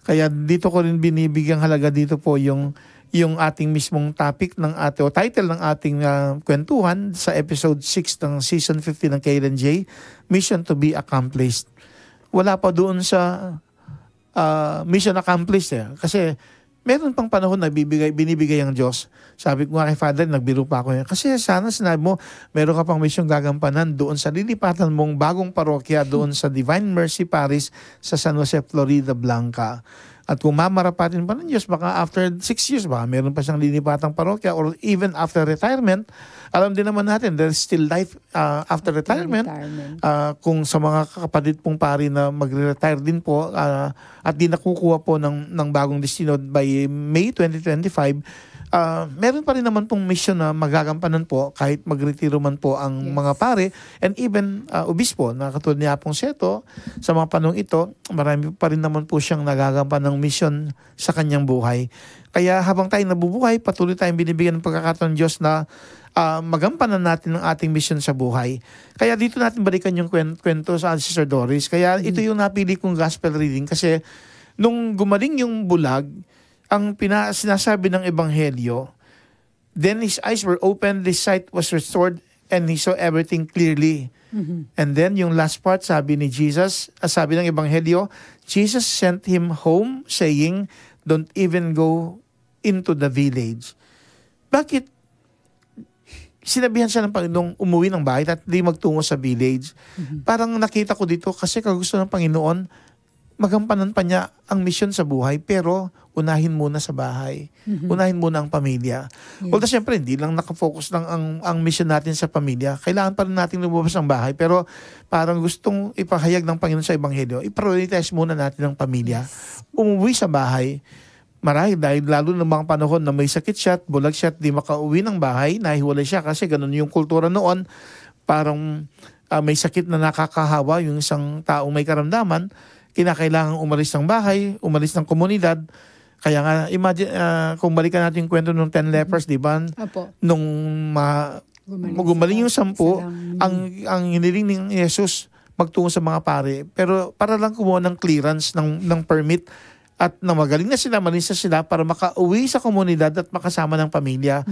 Kaya dito ko rin binibigyang halaga dito po yung ating mismong topic ng o title ng ating kwentuhan sa episode 6 ng season 50 ng KLNJ, Mission to be Accomplished. Wala pa doon sa mission accomplished kasi meron pang panahon na binibigay ang Diyos. Sabi ko nga kay Father, nagbiro pa ako. Kasi sana sinabi mo, meron ka pang misyong gagampanan doon sa lilipatan mong bagong parokya doon sa Divine Mercy Parish sa San Jose, Florida Blanca. At kung mamarapatin pa ng Diyos, baka after 6 years, baka meron pa siyang lilipatang parokya, or even after retirement. Alam din naman natin, there's still life after retirement. Kung sa mga kapatid pong pari na magre-retire din po at di nakukuha po ng bagong destino by May 2025, meron pa rin naman pong mission na magagampanan po kahit magretiro man po ang mga pare and even obispo na katulad ni Apong Seto. Sa mga panahon ito, marami pa rin naman po siyang nagagampan ng mission sa kanyang buhay. Kaya habang tayo nabubuhay, patuloy tayong binibigyan ng pagkakataon ng Diyos na magampanan natin ang ating mission sa buhay. Kaya dito natin balikan yung kwento sa Sister Doris. Kaya ito yung napili kong gospel reading kasi nung gumaling yung bulag, ang sinasabi ng Ebanghelyo, then his eyes were opened, his sight was restored, and he saw everything clearly. And then yung last part, sabi ni Jesus, sabi ng Ebanghelyo, Jesus sent him home saying, don't even go into the village. Bakit sinabihan siya ng Panginoong umuwi ng bahay at hindi magtungo sa village? Parang nakita ko dito kasi kagusto ng Panginoon, magampanan pa niya ang misyon sa buhay pero unahin muna sa bahay. Unahin muna ang pamilya. Although siyempre hindi lang nakafocus lang ang mission natin sa pamilya. Kailangan pa rin natin lumabas ng bahay pero parang gustong ipahayag ng Panginoon sa Ebanghelyo, i-prioritize muna natin ang pamilya. Umuwi sa bahay. Marahil dahil lalo ng mga panahon na may sakit siya at bulag siya at di makauwi ng bahay, nahiwalay siya kasi ganun yung kultura noon. Parang may sakit na nakakahawa yung isang taong may karamdaman, kinakailangan umalis ng bahay, umalis ng komunidad. Kaya nga, imagine, kung balikan natin yung kwento ng 10 lepers, di ba? Nung gumaling yung 10, ang hiniling ni Jesus magtungo sa mga pare. Pero para lang kumuha ng clearance, ng permit, at na magaling na sila, malisa sila para makauwi sa komunidad at makasama ng pamilya.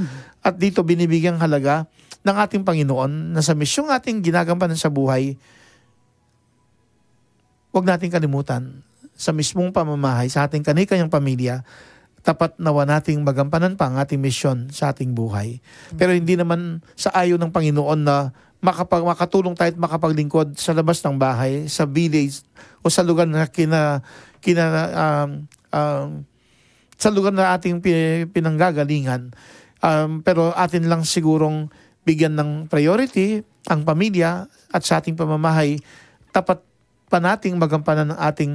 At dito binibigyang halaga ng ating Panginoon na sa misyong ating ginagampanan sa buhay, huwag nating kalimutan sa mismong pamamahay, sa ating kanikanyang pamilya, tapat nawa nating magampanan pa ang ating misyon sa ating buhay. Pero hindi naman sa ayaw ng Panginoon na makatulong tayo at makapaglingkod sa labas ng bahay, sa village, o sa lugar na sa lugar na ating pinanggagalingan. Pero atin lang sigurong bigyan ng priority ang pamilya at sa ating pamamahay, tapat pa nating magampanan ng ating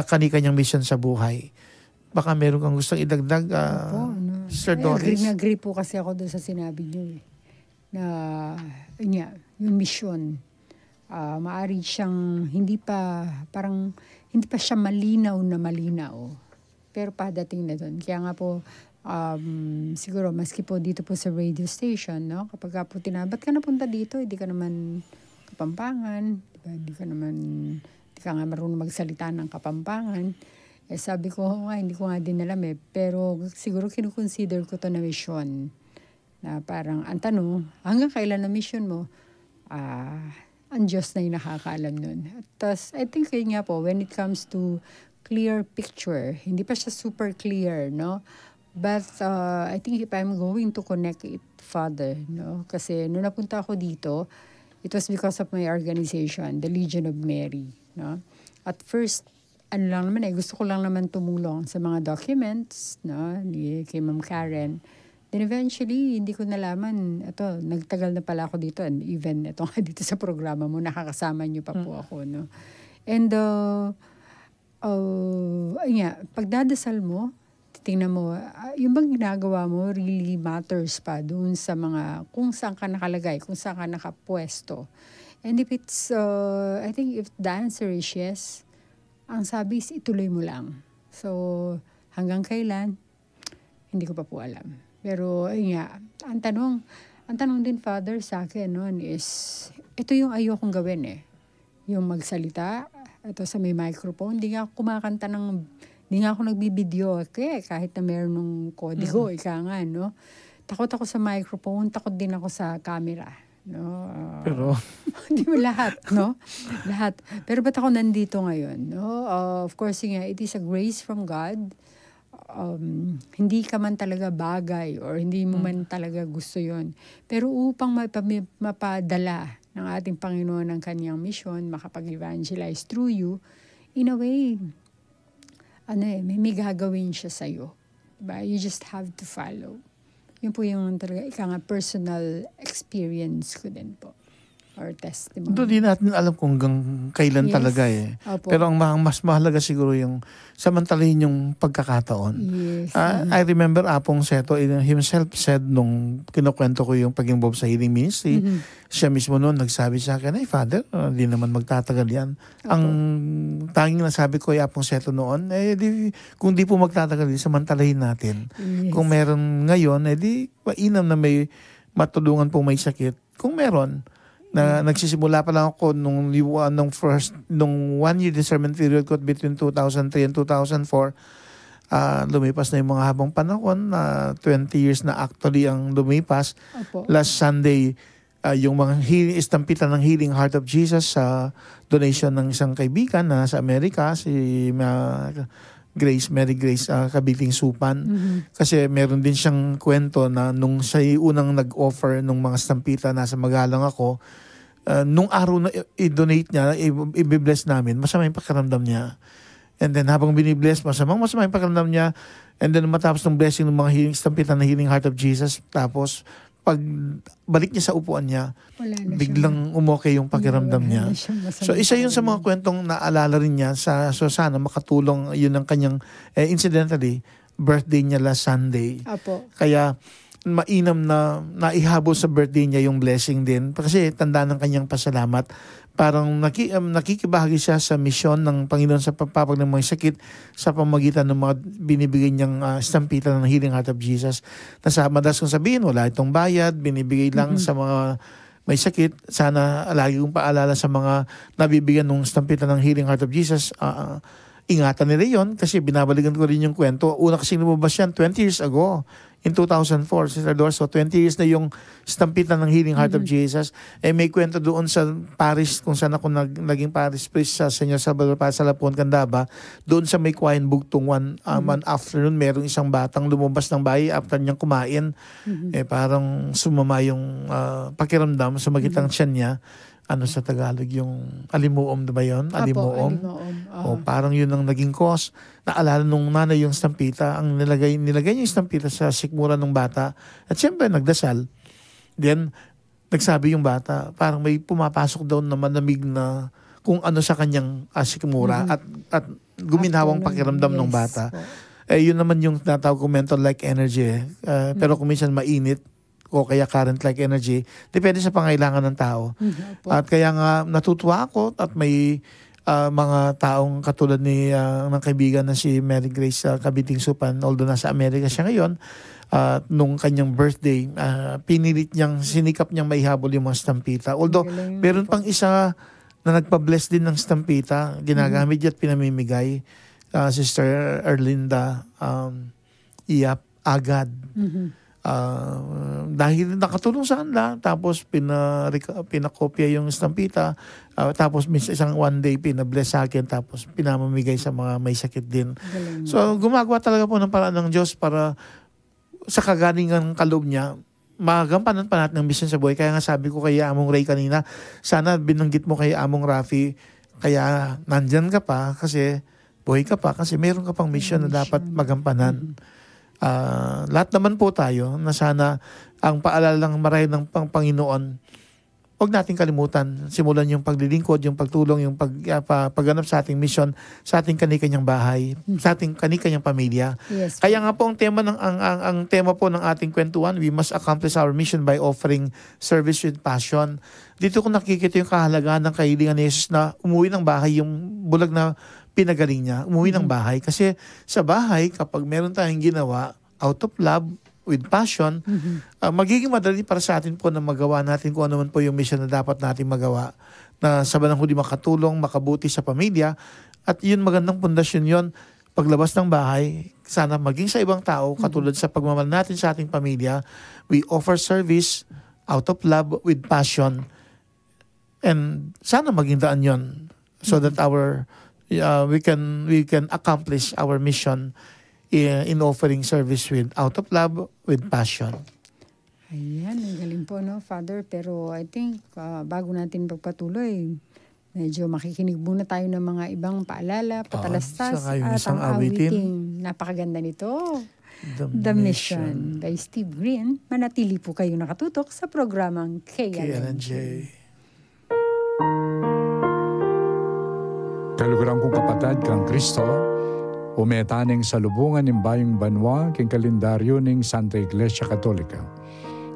kanikanyang mission sa buhay. Baka meron kang gustong idagdag, Sir Doris? Agree po kasi ako doon sa sinabi niyo na yung mission, maaari siyang hindi pa siya malinaw na malinaw. Pero padating na doon. Kaya nga po, siguro maski po dito po sa radio station, no? Kapag po ba't ka napunta dito? Hindi ka naman Kapampangan, diba? Hindi ka nga marunong magsalita ng Kapampangan. Sabi ko nga, hindi ko nga din alam pero siguro kinukonsider ko to na mission. Na parang, ang tanong, hanggang kailan na mission mo? Ang Diyos na yung nakakaalam nun. Tapos, I think yun nga po, when it comes to clear picture, hindi pa siya super clear, no? But I think if I'm going to connect it further, no? Kasi nung napunta ako dito, it was because of my organization, the Legion of Mary, no? At first, gusto ko lang naman tumulong sa mga documents, no? Kay Ma'am Karen. Then eventually, hindi ko nalaman, nagtagal na pala ako dito, and even ito nga dito sa programa mo, nakakasama niyo pa po ako, no? And, pagdadasal mo, titingnan mo, yung bang ginagawa mo really matters pa doon sa kung saan ka nakalagay, kung saan ka nakapwesto. And if it's, I think if the answer is yes, ang sabi is ituloy mo lang. So, hanggang kailan, hindi ko pa po alam. Pero, ang tanong din, Father, sa akin noon is, ito yung ayokong gawin Yung magsalita, ito sa may microphone, hindi nga ako kumakanta hindi nga ako nagbibideo. Kahit na meron ng kodigo, no? Takot ako sa microphone, takot din ako sa camera. No? Pero di ba lahat, no? Lahat. Pero ba't ako nandito ngayon? No? Of course, it is a grace from God. Hindi ka man talaga bagay or hindi mo man talaga gusto yon. Pero upang mapadala ng ating Panginoon ang kanyang mission, makapag-evangelize through you, in a way, may gagawin siya sa'yo. Diba? You just have to follow. Yun po yung talaga, personal experience ko din po. our testimony. Doon di natin alam kung hanggang kailan Yes. talaga eh. Opo. Pero ang mas mahalaga siguro yung samantalahin yung pagkakataon. Yes. I remember Apong Seto himself said nung kinukwento ko yung pag-involve sa healing ministry, siya mismo noon nagsabi sa akin, ay Father, di naman magtatagal yan. Ang tanging nasabi ko ay Apong Seto noon, kung di po magtatagal, samantalahin natin. Yes. Kung meron ngayon, di mainam na may matulungan pong may sakit. Kung meron, na nagsisimula pa lang ako nung 1 year discernment period ko between 2003 and 2004, lumipas na yung mga habang panahon, 20 years na actually ang lumipas. Opo. Last Sunday, yung mga istampitan ng Healing Heart of Jesus sa donation ng isang kaibigan na sa Amerika, si Mary Grace Kabiting Supan. Kasi meron din siyang kwento na nung siya unang nag-offer nung mga stampita, nasa Magalang ako, nung araw na i-donate niya, i-bless namin, masama yung pakiramdam niya. And then habang binibless, masama yung pakiramdam niya. And then matapos ng blessing ng mga healing stampitan na Healing Heart of Jesus, tapos pag balik niya sa upuan niya, biglang umokay yung pakiramdam niya. So isa yun sa mga kwentong naalala rin niya. So sana makatulong yun ang kanyang, incidentally, birthday niya last Sunday. Apo. Kaya mainam na naihabol sa birthday niya yung blessing din. Kasi tanda ng kanyang pasalamat. Parang nakikibahagi siya sa misyon ng Panginoon sa pagpapag ng mga sakit sa pamagitan ng mga binibigay niyang stampita ng Healing Heart of Jesus. Madalas kong sabihin, wala itong bayad, binibigay lang sa mga may sakit. Sana lagi kong paalala sa mga nabibigyan ng stampita ng Healing Heart of Jesus, ingatan nila yon kasi binabalikan ko rin yung kwento. Una kasi lumabas yan 20 years ago. In 2004, Sister Dor, so 20 years na yung stampitan ng Healing Heart of Jesus. May kwento doon sa Paris, kung saan ako naging Paris priest sa Senyor Salvador Paz sa Lapon, Candaba. Doon sa may Quain Bugtong one afternoon, merong isang batang lumabas ng bahay after niyang kumain. Parang sumama yung pakiramdam, sumakit ang tiyan niya. Ano sa Tagalog yung alimuom, ba yun? Alimuom. O parang yun ang naging cause. Naalala nung nanay yung stampita, ang nilagay niya yung stampita sa sikmura ng bata. At siyempre nagdasal. Then nagsabi yung bata, parang may pumapasok daw na manamig na kung ano sa kanyang sikmura at guminhawang pakiramdam ng bata. Yun naman yung tinatawag ko mental-like energy. Pero kung minsan mainit, o kaya current-like energy, depende sa pangailangan ng tao. At kaya nga natutuwa ako at may mga taong katulad ng kaibigan na si Mary Grace Kabiting Supan, although nasa Amerika siya ngayon, nung kanyang birthday, sinikap niyang maihabol yung mga stampita. Although, meron pang isa na nagpa-bless din ng stampita, ginagamit at pinamimigay, Sister Erlinda Iyap Agad. Dahil nakatulong sa kanila, tapos pinakopya yung stampita, tapos isang one day pinabless sa akin, tapos pinamamigay sa mga may sakit din. So gumagawa talaga po ng paraan ng Diyos para sa kagalingan kaloob niya, magampanan pa natin ang mission sa buhay. Kaya nga sabi ko kay Among Ray kanina, sana binanggit mo kay Among Rafi, kaya nandyan ka pa, kasi buhay ka pa, kasi meron ka pang mission na dapat magampanan. Lahat naman po tayo na sana ang paalala ng marahil ng Panginoon, huwag natin kalimutan, simulan yung paglilingkod, yung pagtulong, yung pagganap sa ating mission, sa ating kani-kanyang bahay, sa ating kani-kanyang pamilya. Yes. Kaya nga po ang tema ang tema po ng ating kwentuhan, we must accomplish our mission by offering service with passion. Dito ko nakikita yung kahalagahan ng kahilingan ni Jesus na umuwi ng bahay, yung bulag na pinagaling niya, umuwi ng bahay. Kasi sa bahay, kapag meron tayong ginawa out of love, with passion, magiging madali para sa atin po na magawa natin kung ano man po yung mission na dapat natin magawa. Na sa bandang huli makatulong, makabuti sa pamilya. At yun, magandang pundasyon yun. Paglabas ng bahay, sana maging sa ibang tao, katulad sa pagmamahal natin sa ating pamilya, we offer service out of love with passion. And sana maging daan yun so that we can accomplish our mission in offering service out of love with passion. Ayan, ang galing po, no, Father. Pero I think, bago natin pagpatuloy, medyo makikinig muna tayo ng mga ibang paalala, patalastas, at ang awiting. Napakaganda nito. The Mission by Steve Green. Manatili po kayo nakatutok sa programang KLNJ. Kaluguran kong kapatid kang Kristo, umetaning sa lubungan ng bayong banwa king kalendaryo ng Santa Iglesia Katolika.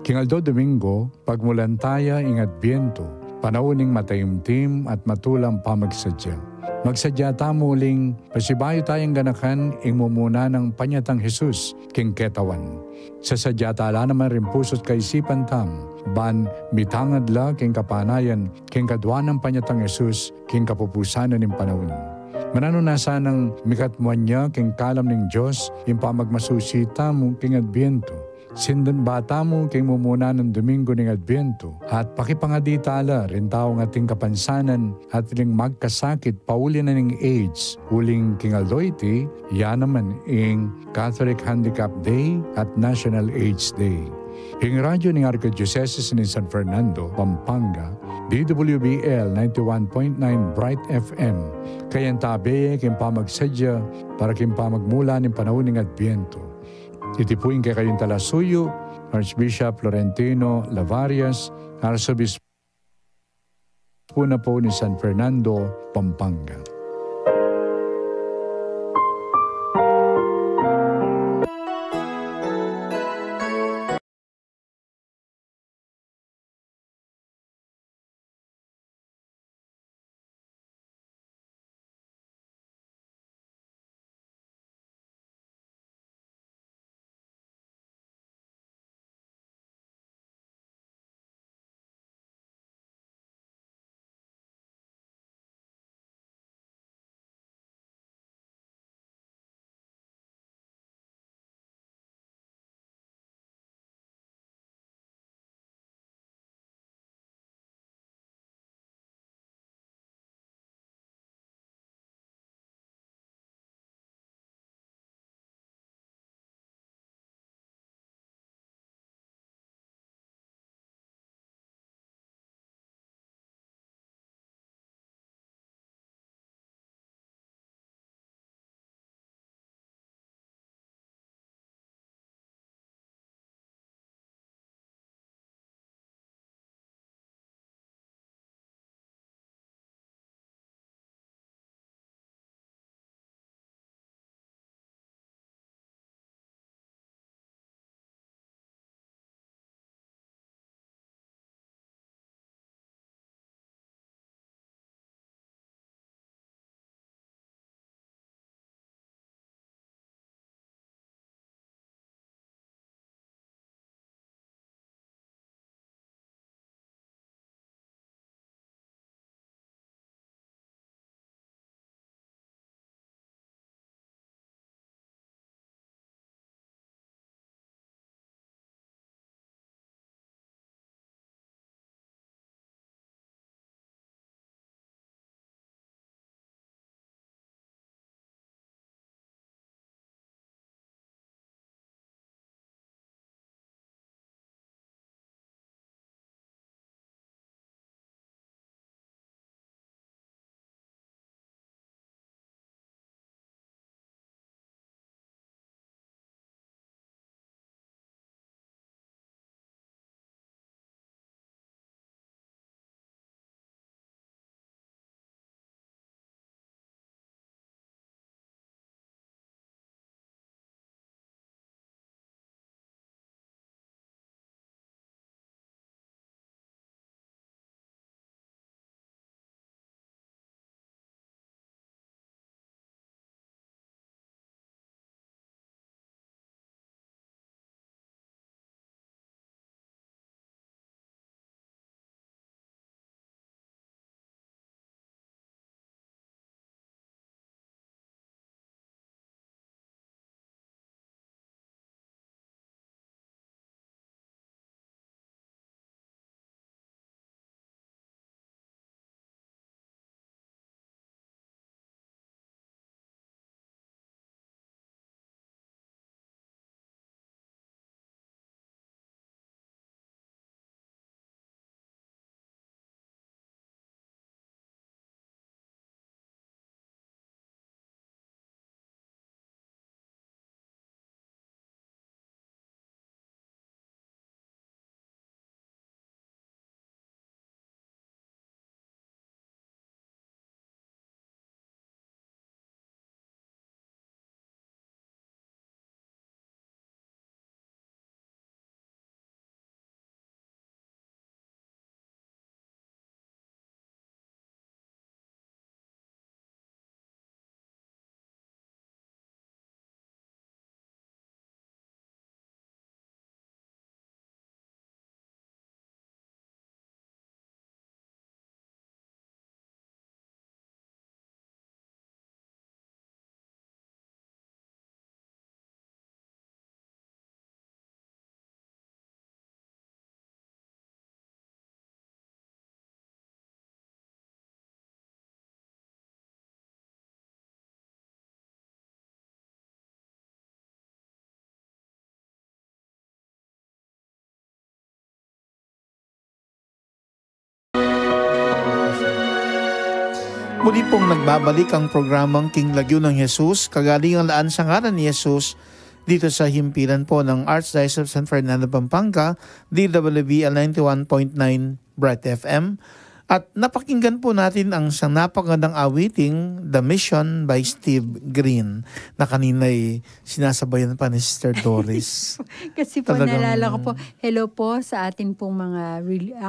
King Aldo Domingo, pagmulantaya ing Adbiento, panauning matayimtim at matulang pamagsadya. Magsadya ta muling pasibayo tayong ganakan ing mumuna ng panyatang Jesus king ketawan. Sa sadya tala naman rin pusot kaisipan tam, ban mitangad la king kapanayan king kadwa ng panyatang Jesus king kapupusanan ng panahon. Mananunasa ng mikatmuan niya king kalam ng Diyos yung pamagmasusita mo king Adbiento. Sindan bata mo king mumuna ng Domingo ng Adbiento at pakipangaditala rin tao ng ating kapansanan at iling magkasakit pauli na ng AIDS uling king Aldoyti, yan naman ing Catholic Handicap Day at National AIDS Day. Ing radyo ng Archdiocese ni San Fernando, Pampanga, DWBL 91.9 Bright FM, kayan tabi king pamagsadya para king pamagmula ng panahon ng Adbiento. Itipuin kay kayong talasuyo, Archbishop Florentino Lavarias, Arsobispo na po ni San Fernando, Pampanga. Muli pong nagbabalik ang programang King Lagyo ng Jesus, kagalingan laan sa ngalan ni Jesus, dito sa himpilan po ng Archdiocese of San Fernando, Pampanga, DWBL 91.9 Bright FM. At napakinggan po natin ang isang napakagandang awiting, The Mission by Steve Green, na kanina'y sinasabayan pa ni Sister Doris. Kasi po naalala ko po, hello po sa atin pong mga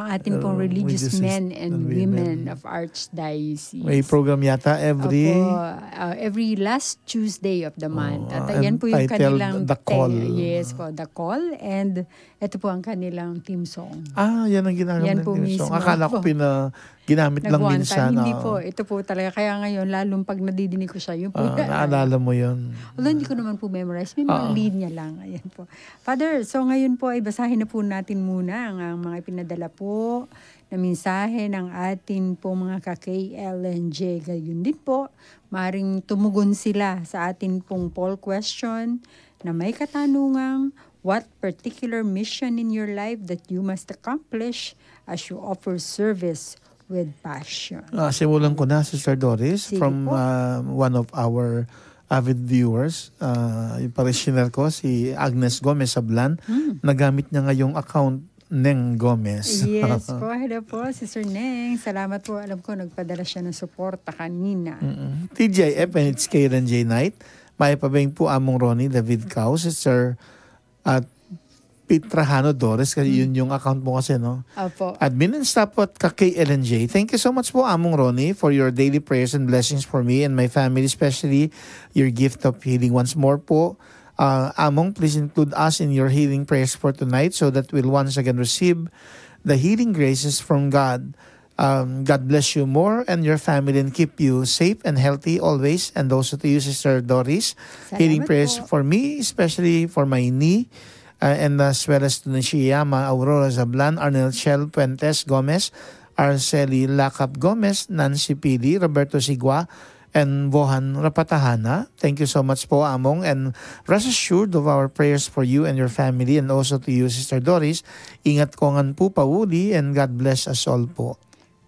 atin pong religious men and women of Archdiocese. May program yata every last Tuesday of the month. At yan po yung kanilang The Call. Yes po, The Call. And ito po ang kanilang theme song. Yan ang ginagawa Yan ng po theme song. mismo. Akala ko ginamit lang Nag-one minsan. time. Hindi po. Ito po talaga. Kaya ngayon, lalong pag nadidinig ko siya, yun po. Naalala mo yun. Although hindi ko naman po memorize. May mga lead niya lang. Ayan po. Father, so ngayon po ay basahin na po natin muna ang mga pinadala po na mensahe ng atin po mga ka-KLNJ. Gayon din po, maaaring tumugon sila sa atin pong poll question na may katanungang, what particular mission in your life that you must accomplish as you offer service with passion? Simulan ko na, Sister Doris, Sige from one of our avid viewers. Yung parishioner ko, si Agnes Gomez Sablan. Nagamit niya ngayong account Neng Gomez. Yes po. Hello po, Sister Neng. Salamat po. Alam ko, nagpadala siya ng suporta kanina. TJF and it's KLNJ Night. May pabing po among Ronnie David Cao, Sister at Pitrahano Doris, kasi yun yung account mo kasi, no? Opo. Admin and staff at ka-KLNJ. Thank you so much po, Among Ronnie, for your daily prayers and blessings for me and my family, especially your gift of healing. Once more po, Among, please include us in your healing prayers for tonight so that we'll once again receive the healing graces from God. God bless you more and your family and keep you safe and healthy always. And also to you, Sister Doris. Healing prayers for me, especially for my knee. And as well as to Nishiyama, Aurora Zablan, Arnel Shell Puentes Gomez, Arceli Lacap Gomez, Nancy Pili, Roberto Sigua, and Vohan Rapatahana. Thank you so much po, Among. And rest assured of our prayers for you and your family and also to you, Sister Doris. Ingat ko ngan po pauli and God bless us all po.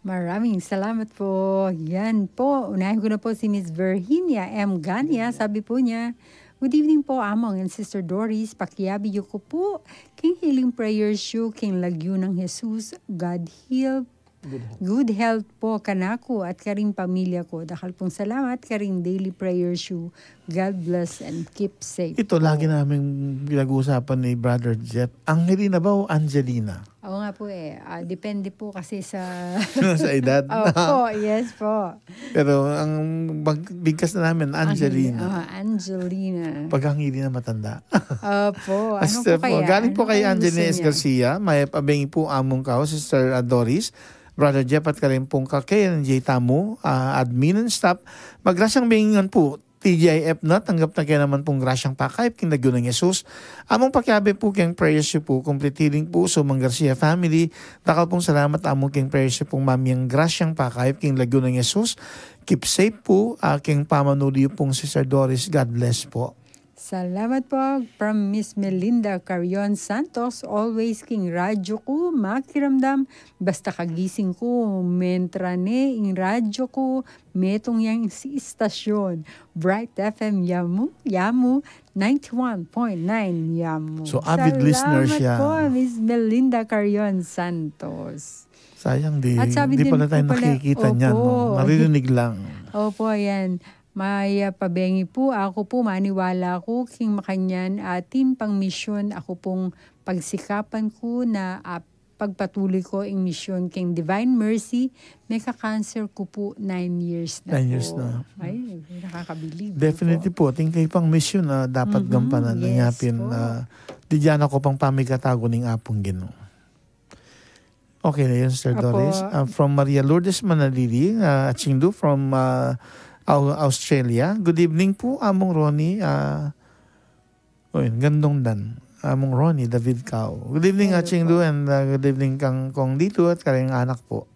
Maraming salamat po. Yan po. Unahin ko na po si Miss Virginia M. Gania. Sabi po niya, good evening po, Among and Sister Doris. Pakiabi ko po. King Healing Prayers you, King Lagyo ng Jesus. God heal. Good health po kanako at karing pamilya ko. Dakal pong salamat karing daily prayers you. God bless and keep safe. Ito lagi namin pinag-uusapan ni Brother Jeff. Angelina ba o Angelina? Oo nga po depende po kasi sa sa edad. Opo, yes po. Pero ang bigkas na namin, Angelina. Angelina. Pag-Angelina matanda. Opo. Ano po kaya? Galing po kay Ano Angelina gusto S. Garcia. May pabingi po among kao, Sister Doris. Brother Jeff at karin pong ka-KLNJ Tamu, admin and staff. Magrasyang bingingan po, TGIF na, tanggap na kaya naman pong grasyang pakayip, King Lagyo ng Jesus. Among pakiabi po kayang prayers yun po, complete healing po, so Mang Garcia family. Dakal pong salamat among kayang prayers yun pong mamiyang grasyang pakayip, King Lagyo ng Jesus. Keep safe po, aking pamanuli pong Sister Doris. God bless po. Salamat po from Miss Melinda Carion Santos. Always King radyo ko, makiramdam. Basta kagising ko, mentrane ing radyo ko, metong yang si istasyon. Bright FM Yamu 91.9 Yamu. So avid listener siya. Salamat po, Miss Melinda Carion Santos. Sayang di At sabi pala tayo po nakikita niyan. No? Naririnig lang. Opo, ayan. May pabengi po, ako po maniwala ko, king makanyan atin pang misyon, ako pong pagsikapan ko na pagpatuloy ko ang misyon king Divine Mercy, may ka-cancer ko po 9 years na 9 years na. Ay, nakakabilib. Definitely po, tingkay pang misyon na dapat gampanan, yes nangapin. po. Di dyan ako pang pamigatago ng apong Ginoo. Okay na yun, Sir Apo. Doris. From Maria Lourdes Manalili, at Chingdu from Australia. Good evening po, Among Ronnie. Gandong dan. Among Ronnie, David Cao. Good evening, Chingdu, and good evening kong dito at karing anak po.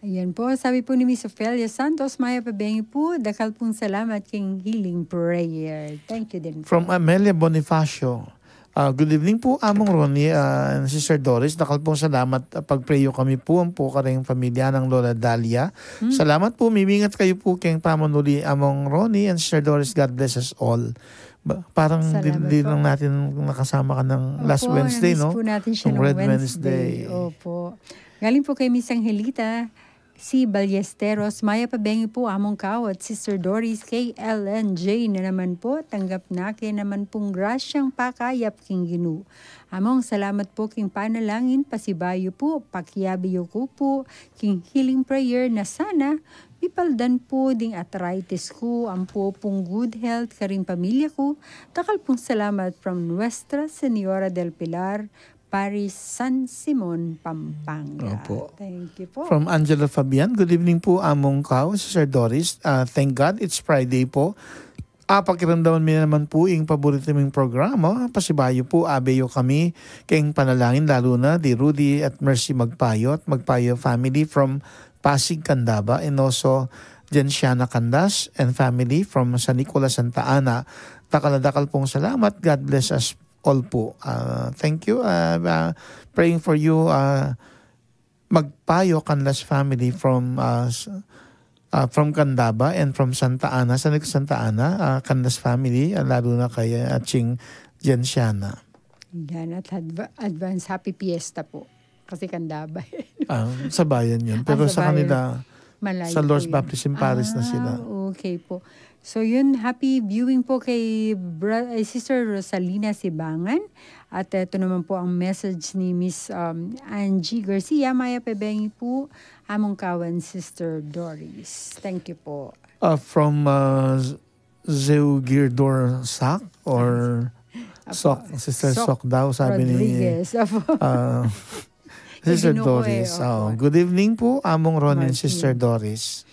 Ayan po, sabi po ni Miss Ophelia Santos, maya pabengi po, dakal pong salamat king healing prayer. Thank you din po. From Amelia Bonifacio, Good evening po, Among Ronnie and Sister Doris. Dakal pong salamat. Pagprayo kami po ang po karing pamilya ng Lola Dalia. Salamat po, mimingat kayo po kayong pamanuli, Among Ronnie and Sister Doris. God bless us all. Parang di lang natin nakasama ka ng last Wednesday, no? Po natin siya ng Red Wednesday. Opo. Galing po kay Miss Angelita, si Ballesteros, Maya Pabengi po, Among Kawat, Sister Doris, KLNJ na naman po, tanggap na kay naman pong grasyang pakayap king Ginu. Among salamat po king panalangin, pasibayo po, pakiyabiyo ko po, king healing prayer na sana, pipaldan po ding arthritis ko, ang po pong good health karing pamilya ko, takal pong salamat from Nuestra Señora del Pilar, Paris, San Simon, Pampanga. Opo. Thank you po. From Angela Fabian, good evening po, Among Kao, Sister Doris. Thank God, it's Friday po. Pakiramdaman mo naman po yung paborito mong programa. Pasibayo po, abeyo kami kayong panalangin, lalo na di Rudy at Mercy Magpayo at Magpayo family from Pasig, Candaba, and also Jensiana Candas and family from San Nicolas, Santa Ana. Dakal pong salamat. God bless us all po. Thank you. Praying for you, Magpayo Canlas family from Candaba and from Santa Ana, Santa Ana, Canlas family, lalo na kay Ching Jensiana. Yan, at advance happy fiesta po. Kasi Candaba. Sa bayan yun. Pero sa kanila, malayo sa Lord's po yun. Baptist in Paris na sila. Okay po. So yun, happy viewing po kay Sister Rosalina Sibangan. At ito naman po ang message ni Miss Angie Garcia. Maya Pebengi po, Among Kawan, Sister Doris. Thank you po. From Zeugirdor Sak or Sok, Sister Sok daw, sabi Rodriguez. ni Sister Doris. Good evening po, Among Ron and Sister Doris.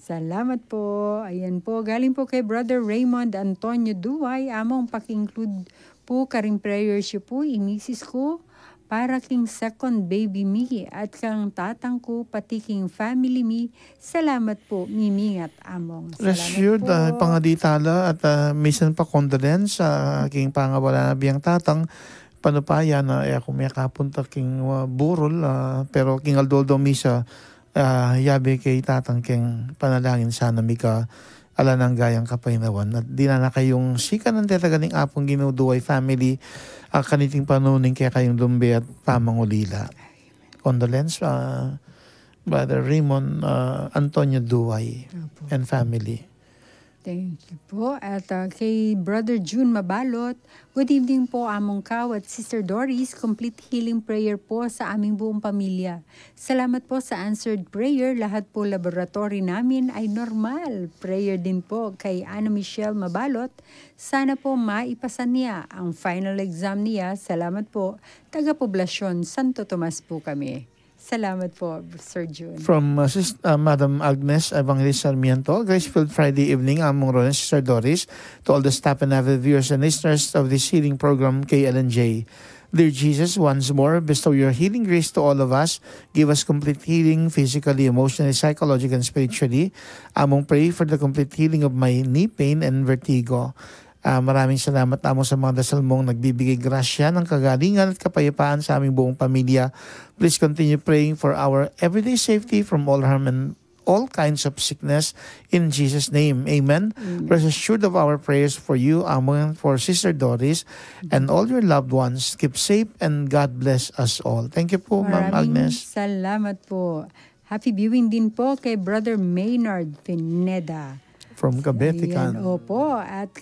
Salamat po. Ayan po. Galing po kay Brother Raymond Antonio Duay. Among paki-include po karing prayers siya po. Imisis ko para king second baby me at kang tatang ko pati king family me. Salamat po. Mimingat Among. Salamat Assured, po. pangaditala at minsan pa condolence sa king pangawala na biyang tatang. Panupaya na ako may kapunta king burol pero king Aldoldo misa yabe kay tatang king panalangin sana mika ala ng gayang kapainawan at di na kayong sika ng tetagaling apong ginuduay family kaniting panuning kaya kayong lumbe at pamangulila. Condolence Brother Raymond Antonio Duay and family. Thank you po. At kay Brother June Mabalot, good evening po Among Kaw at Sister Doris. Complete healing prayer po sa aming buong pamilya. Salamat po sa answered prayer. Lahat po laboratory namin ay normal. Prayer din po kay Ana Michelle Mabalot. Sana po maipasan niya ang final exam niya. Salamat po. Taga-Poblasyon, Santo Tomas po kami. Salamat po, Sir June. From Madam Agnes Evangelista Sarmiento, Grace-filled Friday evening, Among Ron and Sister Doris, to all the staff and avid viewers and listeners of this healing program, KLNJ. Dear Jesus, once more, bestow your healing grace to all of us. Give us complete healing, physically, emotionally, psychologically, and spiritually. Among pray for the complete healing of my knee pain and vertigo. Maraming salamat Amo sa mga dasal mong nagbibigay grasya ng kagalingan at kapayapaan sa aming buong pamilya. Please continue praying for our everyday safety from all harm and all kinds of sickness. In Jesus' name, amen. Rest assured of our prayers for you, Amo, and for Sister Doris, and all your loved ones. Keep safe and God bless us all. Thank you po, Ma'am Agnes. Salamat po. Happy viewing din po kay Brother Maynard Pineda. From Kabetikan. Opo. At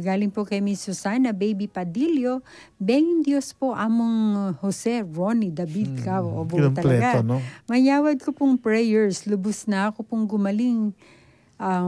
galing po kay Miss Susana Baby Padillo. Bengin Diyos po Among Jose Ronnie David Cao. Obo talaga. No? Mayawad ko pong prayers. Lubos na ako pong gumaling.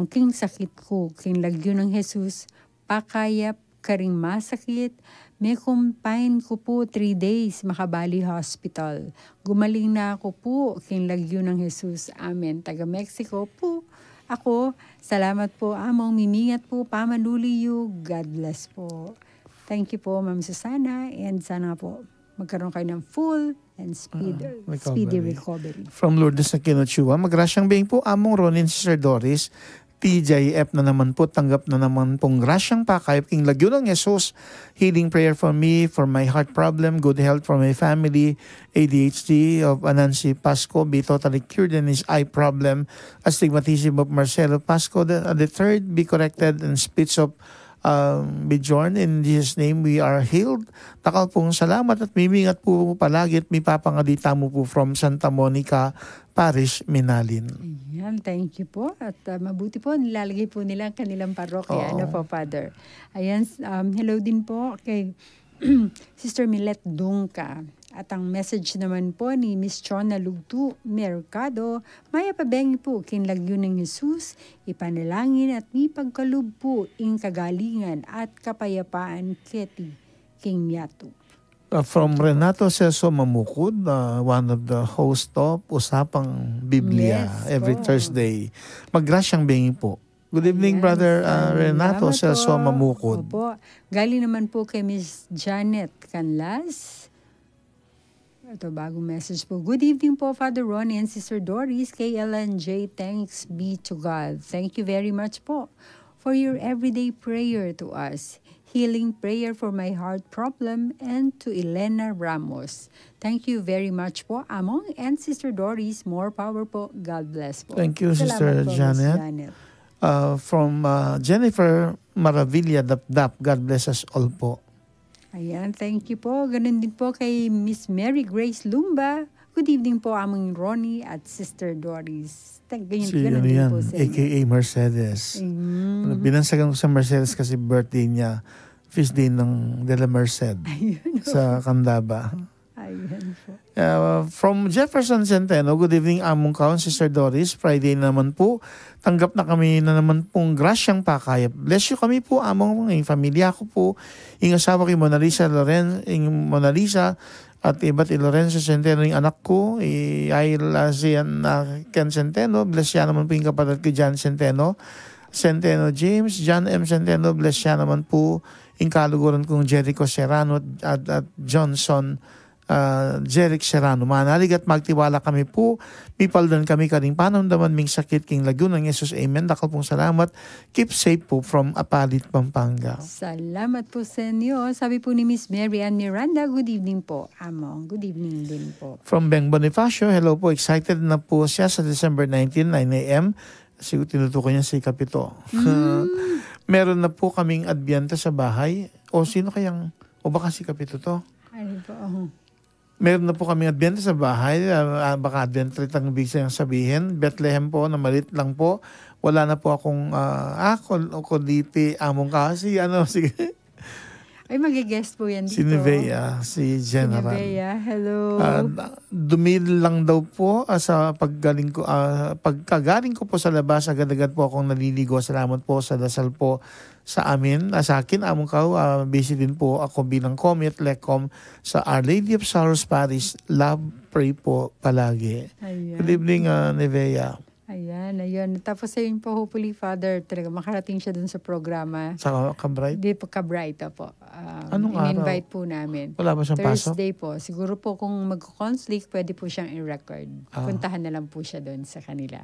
King sakit ko. King lagyo ng Jesus. Pakayap karing masakit. May confine ko po 3 days. Makabali Hospital. Gumaling na ako po. King lagyo ng Jesus. Amen. Taga Mexico po. Ako, salamat po Among, mimingat po, pamanuliyo, God bless po. Thank you po Ma'am Susana and sana po magkaroon kayo ng full and speedy recovery. From Lourdes Aquino Chua, magrasyang biyeng po Among Ronin, Sister Doris, TJF na naman po, tanggap na naman pong grasyang pakayap king Lagyo ng Jesus. Healing prayer for me, for my heart problem, good health for my family, ADHD of Anansi Pasco, be totally cured in his eye problem, astigmatism of Marcelo Pasco, the third, be corrected, and speech of Bjorn, in Jesus' name we are healed. Takal pong salamat at mimingat po palagi at may papangalita mo po from Santa Monica Parish, Minalin. Ayan, thank you po. At mabuti po, nilalagay po nila ang kanilang parokya. Ano po, Father? Ayan, hello din po kay Sister Milet Dungka. At ang message naman po ni Miss Chona Lugtu Mercado, maya pabengi po kinlagyo ng Jesus, ipanalangin at ipagkalub po ing kagalingan at kapayapaan keti King Miatu. From Renato Celso Mamukod, one of the host of Usapang Biblia every Thursday. Maggrasyang bengi po. Good evening, Brother Renato Celso Mamukod. Opo. Galing naman po kay Miss Janet Canlas. Ito, bagong message po. Good evening po, Father Ronnie and Sister Doris. KLNJ, thanks be to God. Thank you very much po for your everyday prayer to us. Healing prayer for my heart problem and to Elena Ramos. Thank you very much po, Among and Sister Doris. More power po. God bless po. Thank you, Sister Salamat po, Janet. Miss Janet. From Jennifer Maravilla Dapdap, God bless us all po. Ayan, thank you po. Ganun din po kay Miss Mary Grace Lumba. Good evening po, Among Ronnie at Sister Doris. Ganun din po sa inyo. A.K.A. Mercedes. Binansagan ko sa Mercedes kasi birthday niya. Feast day ng De La Merced sa Candaba. Ayun po. From Jefferson Centeno, good evening, Among Kaon, Sister Doris. Friday naman po. Tanggap na kami na naman pong grasyang pakayap. Bless you kami po, Among, yung familia ko po. Yung asawa ko, Mona Lisa, at iba't Lorenzo Centeno, yung anak ko, Ayla Zian Ken Centeno. Bless siya naman po yung kapatid ko, John Centeno. Centeno James, John M. Centeno, bless siya naman po yung kaluguran kong Jericho Serrano at Johnson Jeric Serrano. Manalig at magtiwala kami po. Mipaldan kami kaning panamdaman ming sakit king Lagyo ng Jesus. Amen. Dakal pong salamat. Keep safe po from Apalit, Pampanga. Salamat po sa inyo. Sabi po ni Miss Mary Ann Miranda, good evening po, Among. Good evening din po. From Beng Bonifacio, hello po. Excited na po siya sa December 19, 9 a.m. Siguro tinutukoy niya si Kapito. Meron na po kaming adbyanta sa bahay. O sino kayang, o baka si Kapito to? Ay po. Meron na po kaming adbyanta sa bahay. Baka adbyanta rin ang ibig sabihin. Bethlehem po, na malit lang po. Wala na po akong, kulipi, Among kasi, sige. Ay, mag-guest po yan dito. Si Nevea, si General. Si Nevea, hello. Dumil lang daw po sa pagkagaling ko po sa labas, agad-agad po akong naliligo. Salamat po sa dasal po sa amin. Sa akin, Among Kao, busy din po ako bilang Comet Lecom sa Our Lady of Sorrows Parish. Love, pray po palagi. Ayan. Good evening, Nevea. Ayan, ayun. Tapos ayun po, hopefully, Father, talaga makarating siya dun sa programa. Sa Cabright? Hindi po, Cabright po. Anong araw? In-invite po namin. Wala ba siyang pasok? Thursday po. Siguro po kung mag-conflict, pwede po siyang i-record. Puntahan na lang po siya dun sa kanila.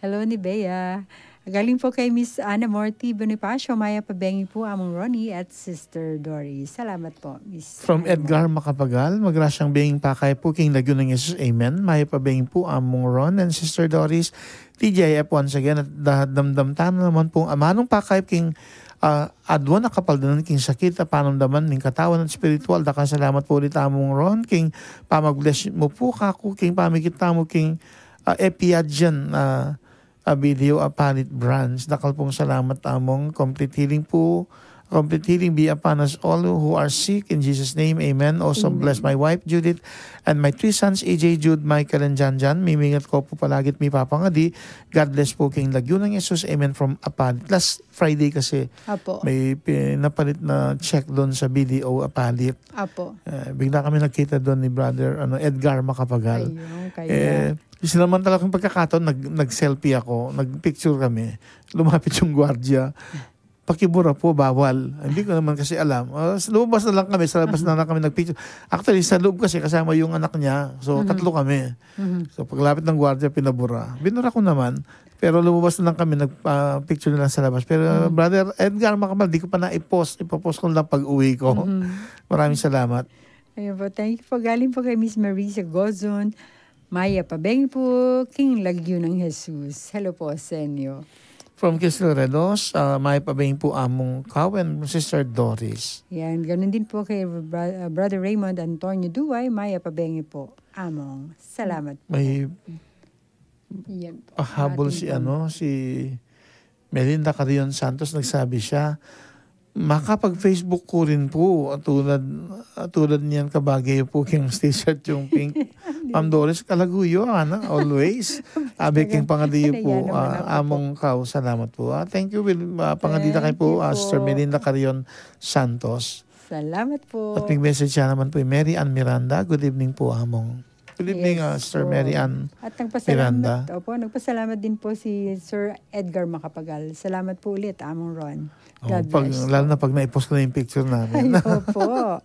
Hello, ni Bea. Galing po kay Miss Ana Morty Bonifacio, Maya Pabengi po, Among Ronnie at Sister Doris. Salamat po, Miss From Ana Edgar Macapagal, magrasyang benging pakay po king Lagyo ng Jesus. Amen. Maya Pabengi po, Among Ron and Sister Doris. TJF once again, at damdamtan naman po amanong pakay king adwan na kapaldanan king sakit at panamdaman ning katawan at spiritual. Dakan salamat po ulit, Among Ron. King pamag-bless mo po kako, king pamikita mo king Epiadjan video Apalit branch. Dakal pong salamat, Among. Complete healing be upon us all who are sick in Jesus' name. Amen. Also bless my wife Judith and my 3 sons AJ, Jude, Michael and Janjan. Mimingat ko po palagi at may papangadi. God bless po king Lagyo ng Jesus. Amen. From Apalit. Last Friday kasi Apo. may pinapalit na check doon sa BDO Apalit. Apo. Bigla kami nakita doon ni Brother Edgar Macapagal. Ayun, kaya. Sinamantala kong pagkakataon, nag-selfie ako, nag-picture kami. Lumapit yung gwardiya. Pakibura po, bawal. Hindi ko naman kasi alam. Lumabas na lang kami, sa labas na lang kami nag-picture. Actually, sa loob kasi kasama yung anak niya. So, tatlo kami. So, paglapit ng gwardiya, pinabura. Binura ko naman. Pero lumabas na lang kami, nag-picture na lang sa labas. Pero Brother Edgar Macabal, di ko pa na-post. Ipopost ko lang pag uwi ko. Maraming salamat. Ayun po, thank you po. Galing po kay Miss Marisa Gozon. Maya Pabeng po, King Lagyo ng Jesus. Hello po, Senyo. From Quezon Redos, may pabing po among Kawen, Sister Doris. Yan, ganun din po kay Brother Raymond Antonio Duway, Maya Pabeng po. Among. Salamat po. May Yan po. pahabol si Melinda Carrion Santos, nagsabi siya, makapag-Facebook ko rin po, tulad niyan kabagay po king t-shirt yung pink. Ma'am Doris Kalaguyo, always. Abe king pangadiyo po, among kaw, salamat po. Thank you, pangadita kayo po, Sister Melinda Carrion Santos. Salamat po. At may message siya naman po, Mary Ann Miranda. Good evening po, among. Good evening, Sister Mary Ann At Miranda. nagpasalamat din po si Sir Edgar Macapagal. Salamat po ulit, Among Ron. God bless. Lalo na pag na-post ko na yung picture namin. Ay, opo.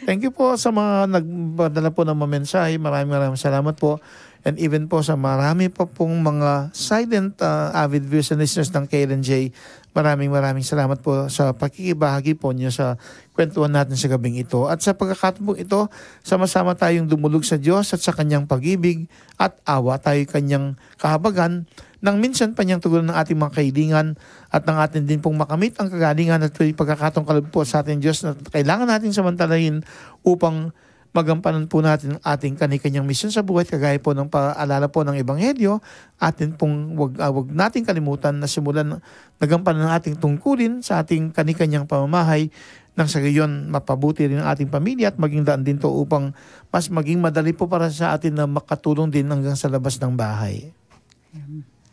Thank you po sa mga nagpadala po ng mga mensahe. Maraming salamat po. And even po sa marami pa pong mga silent avid viewers and listeners ng KLNJ. Maraming salamat po sa pakikibahagi po niyo sa kwentuhan natin sa gabing ito. At sa pagkakataong ito, sama-sama tayong dumulog sa Diyos at sa Kanyang pag-ibig at awa tayo Kanyang kahabagan nang minsan pa niyang tugunan ng ating mga kahilingan at ng atin din pong makamit ang kagalingan at pagkakataong kaloob po sa ating Diyos na kailangan natin samantalahin upang magampanan po natin ang ating kani-kanyang misyon sa buhay, kagaya po ng paalala po ng Ebanghelyo. Atin pong wag nating kalimutan na simulan nagampanan ng ating tungkulin sa ating kani-kanyang pamamahay nang sa gayon mapabuti rin ang ating pamilya at maging daan din to upang mas maging madali po para sa atin na makatulong din hanggang sa labas ng bahay.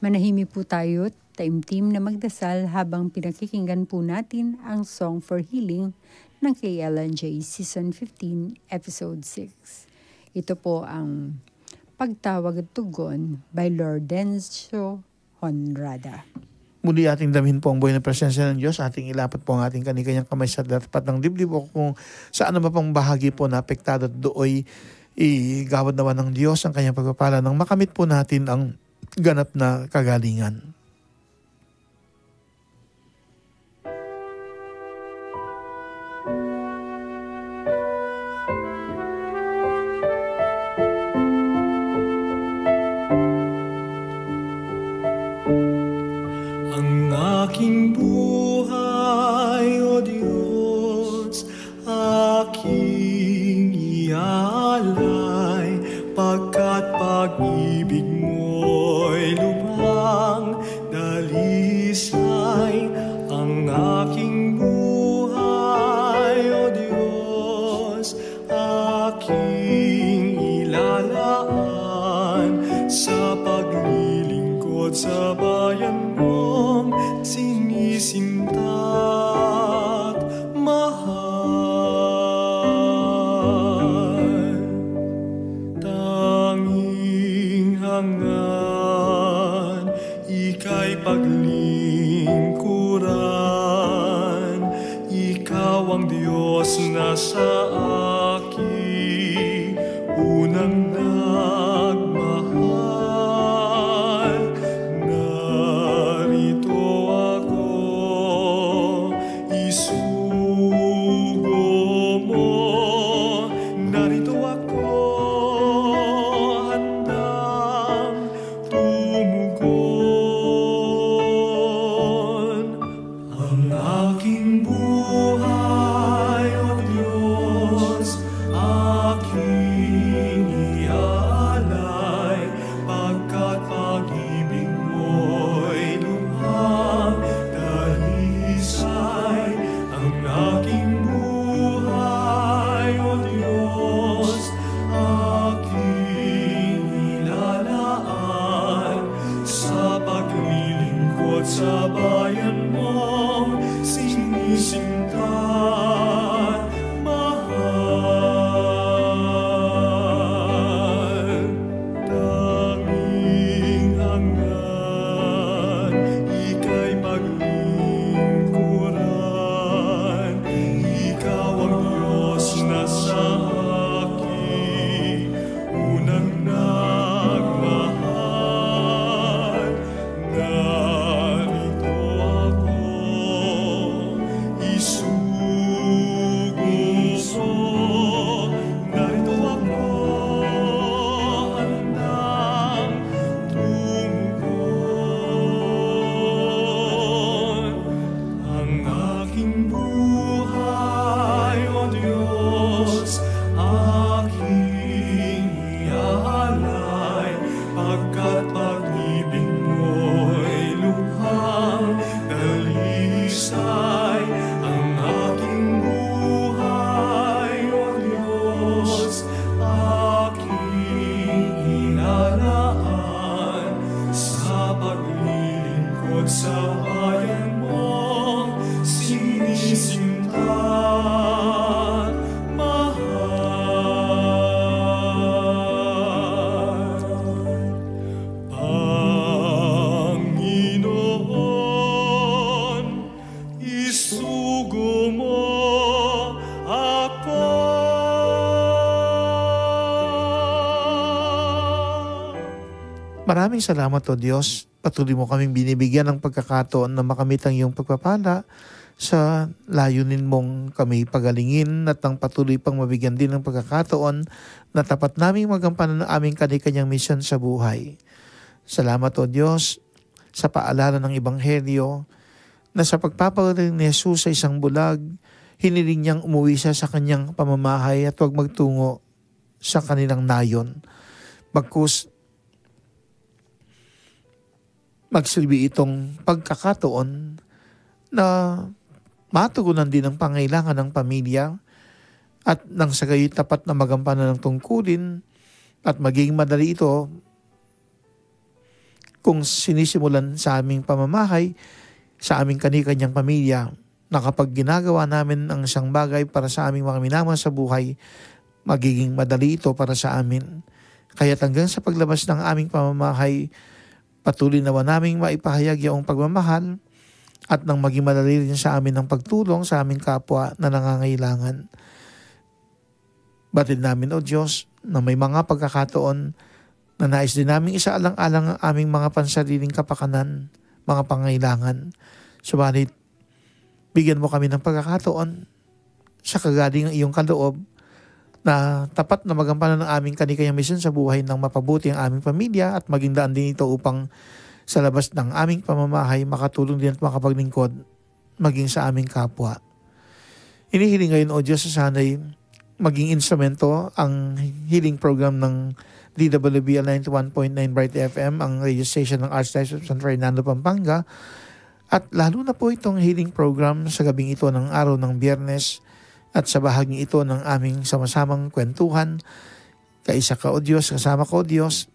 Manahimik po tayo, taimtim na magdasal habang pinakikinggan po natin ang Song for Healing ng KLNJ Season 15, Episode 6. Ito po ang Pagtawag at Tugon by Lordencio Honrada. Muli ating damhin po ang buhay na presensya ng Diyos, ating ilapat po ang ating kani-kanyang kamay sa dapat ng dibdib o kung saan na pang bahagi po na apektado at dooy igawad naman ng Diyos ang kanyang pagpapala nang makamit po natin ang ganap na kagalingan. Ang aking buhay, O Diyos, aking ialay, pagkat pag-ibig mo'y lubhang dalisay. Ang aking buhay, O Diyos, aking ilalaan sa paglilingkod sa bayan mong sinisinta't mahal. Tanging hangan, ika'y paglingkuran. Ikaw ang Diyos na sa akin unang nagmahal. Narito ako, isugo mo. Narito ako, handang tumugon. Ang aking buhay, O Diyos, aking ialay, pagkat pag-ibig mo'y lubhang dalisay. Ang aking buhay, O Diyos, aking ilalaan sa paglilingkod sa bayan mong sinisinta't mahal. Tanging hangan, ika'y paglingkuran. Ikaw ang Diyos na sa akin unang nagmahal. sinta't mahal. Panginoon, isugo mo ako. Maraming salamat o Diyos. Patuloy mo kaming binibigyan ng pagkakataon na makamit ang iyong pagpapala sa layunin mong kami pagalingin at ang patuloy pang mabigyan din ng pagkakataon na tapat naming magampanan ng aming kani-kanyang misyon sa buhay. Salamat o Diyos sa paalala ng Ebanghelyo na sa pagpapagaling ni Jesus sa isang bulag, hiniling niyang umuwi siya sa kanyang pamamahay at huwag magtungo sa kanilang nayon. Bagkus magsilbi itong pagkakataon na matugunan din ang pangailangan ng pamilya at nang sa gayon tapat na magampanan ng tungkulin at maging madali ito kung sinisimulan sa aming pamamahay, sa aming kani-kanyang pamilya, na kapag ginagawa namin ang isang bagay para sa aming mga minamahal sa buhay, magiging madali ito para sa amin. Kaya hanggang sa paglabas ng aming pamamahay, patuloy nawa naming maipahayag yung pagmamahal at nang maging madali rin sa amin ang pagtulong sa aming kapwa na nangangailangan. Batid namin, O Diyos, na may mga pagkakataon na nais din namin isaalang-alang ang aming mga pansariling kapakanan, mga pangailangan. Subalit, bigyan mo kami ng pagkakataon sa kagaling ng iyong kaloob na tapat na magampanan ng aming kani-kanyang misyon sa buhay ng mapabuti ang aming pamilya at maging daan din ito upang sa labas ng aming pamamahay makatulong din at makapaglingkod maging sa aming kapwa. Inihiling ngayon, O Diyos, sa sanay maging instrumento ang healing program ng DWBL 91.9 Bright FM, ang radio station ng Archdiocese of San Fernando, Pampanga, at lalo na po itong healing program sa gabing ito ng araw ng Biyernes at sa bahagi ito ng aming sama-samang kwentuhan. Kaisa ka, O Diyos, kasama ka, O Diyos,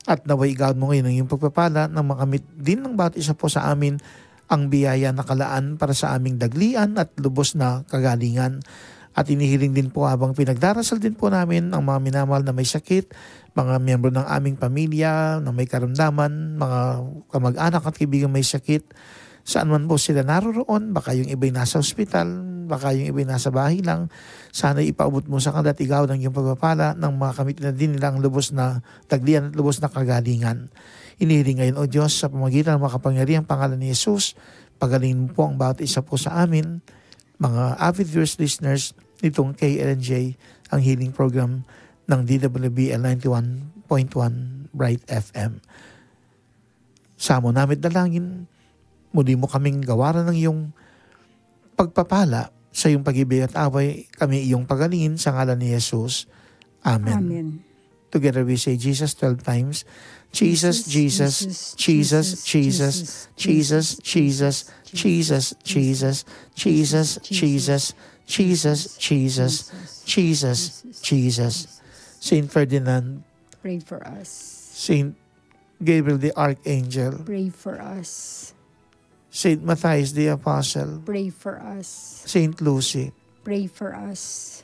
at naway igawad mo ngayon ang iyong pagpapala nang makamit din ng bawat isa po sa amin ang biyaya na kalaan para sa aming daglian at lubos na kagalingan. At inihiling din po habang pinagdarasal din po namin ang mga minamahal na may sakit, mga miyembro ng aming pamilya na may karamdaman, mga kamag-anak at kaibigan may sakit, saan man po sila naroroon, baka yung iba'y nasa ospital, baka yung iba'y nasa bahay lang, sana ipaabot mo sa kanila at ikaw ng iyong pagpapala nang makamit na din nila ang lubos na taglian at lubos na kagalingan. Inihiling ngayon, O Diyos, sa pamagitan ng makapangyarihang pangalan ni Jesus, pagalingin mo po ang bawat isa po sa amin, mga avid viewers, listeners nitong KLNJ, ang healing program ng DWBL 91.1 Bright FM. Samo namin dalangin, muli mo kaming gawaran ng iyong pagpapala sa iyong pag-ibig at away, kami iyong pagalingin sa ngalan ni Jesus. Amen. Amen. Together we say Jesus 12 times. Jesus, Jesus, Jesus, Jesus, Jesus, Jesus, Jesus, Jesus, Jesus, Jesus, Jesus, Jesus, Jesus, Jesus. Saint Ferdinand, Pray for us. Saint Gabriel the Archangel, Pray for us. Saint Matthias the Apostle, Pray for us. Saint Lucy, Pray for us.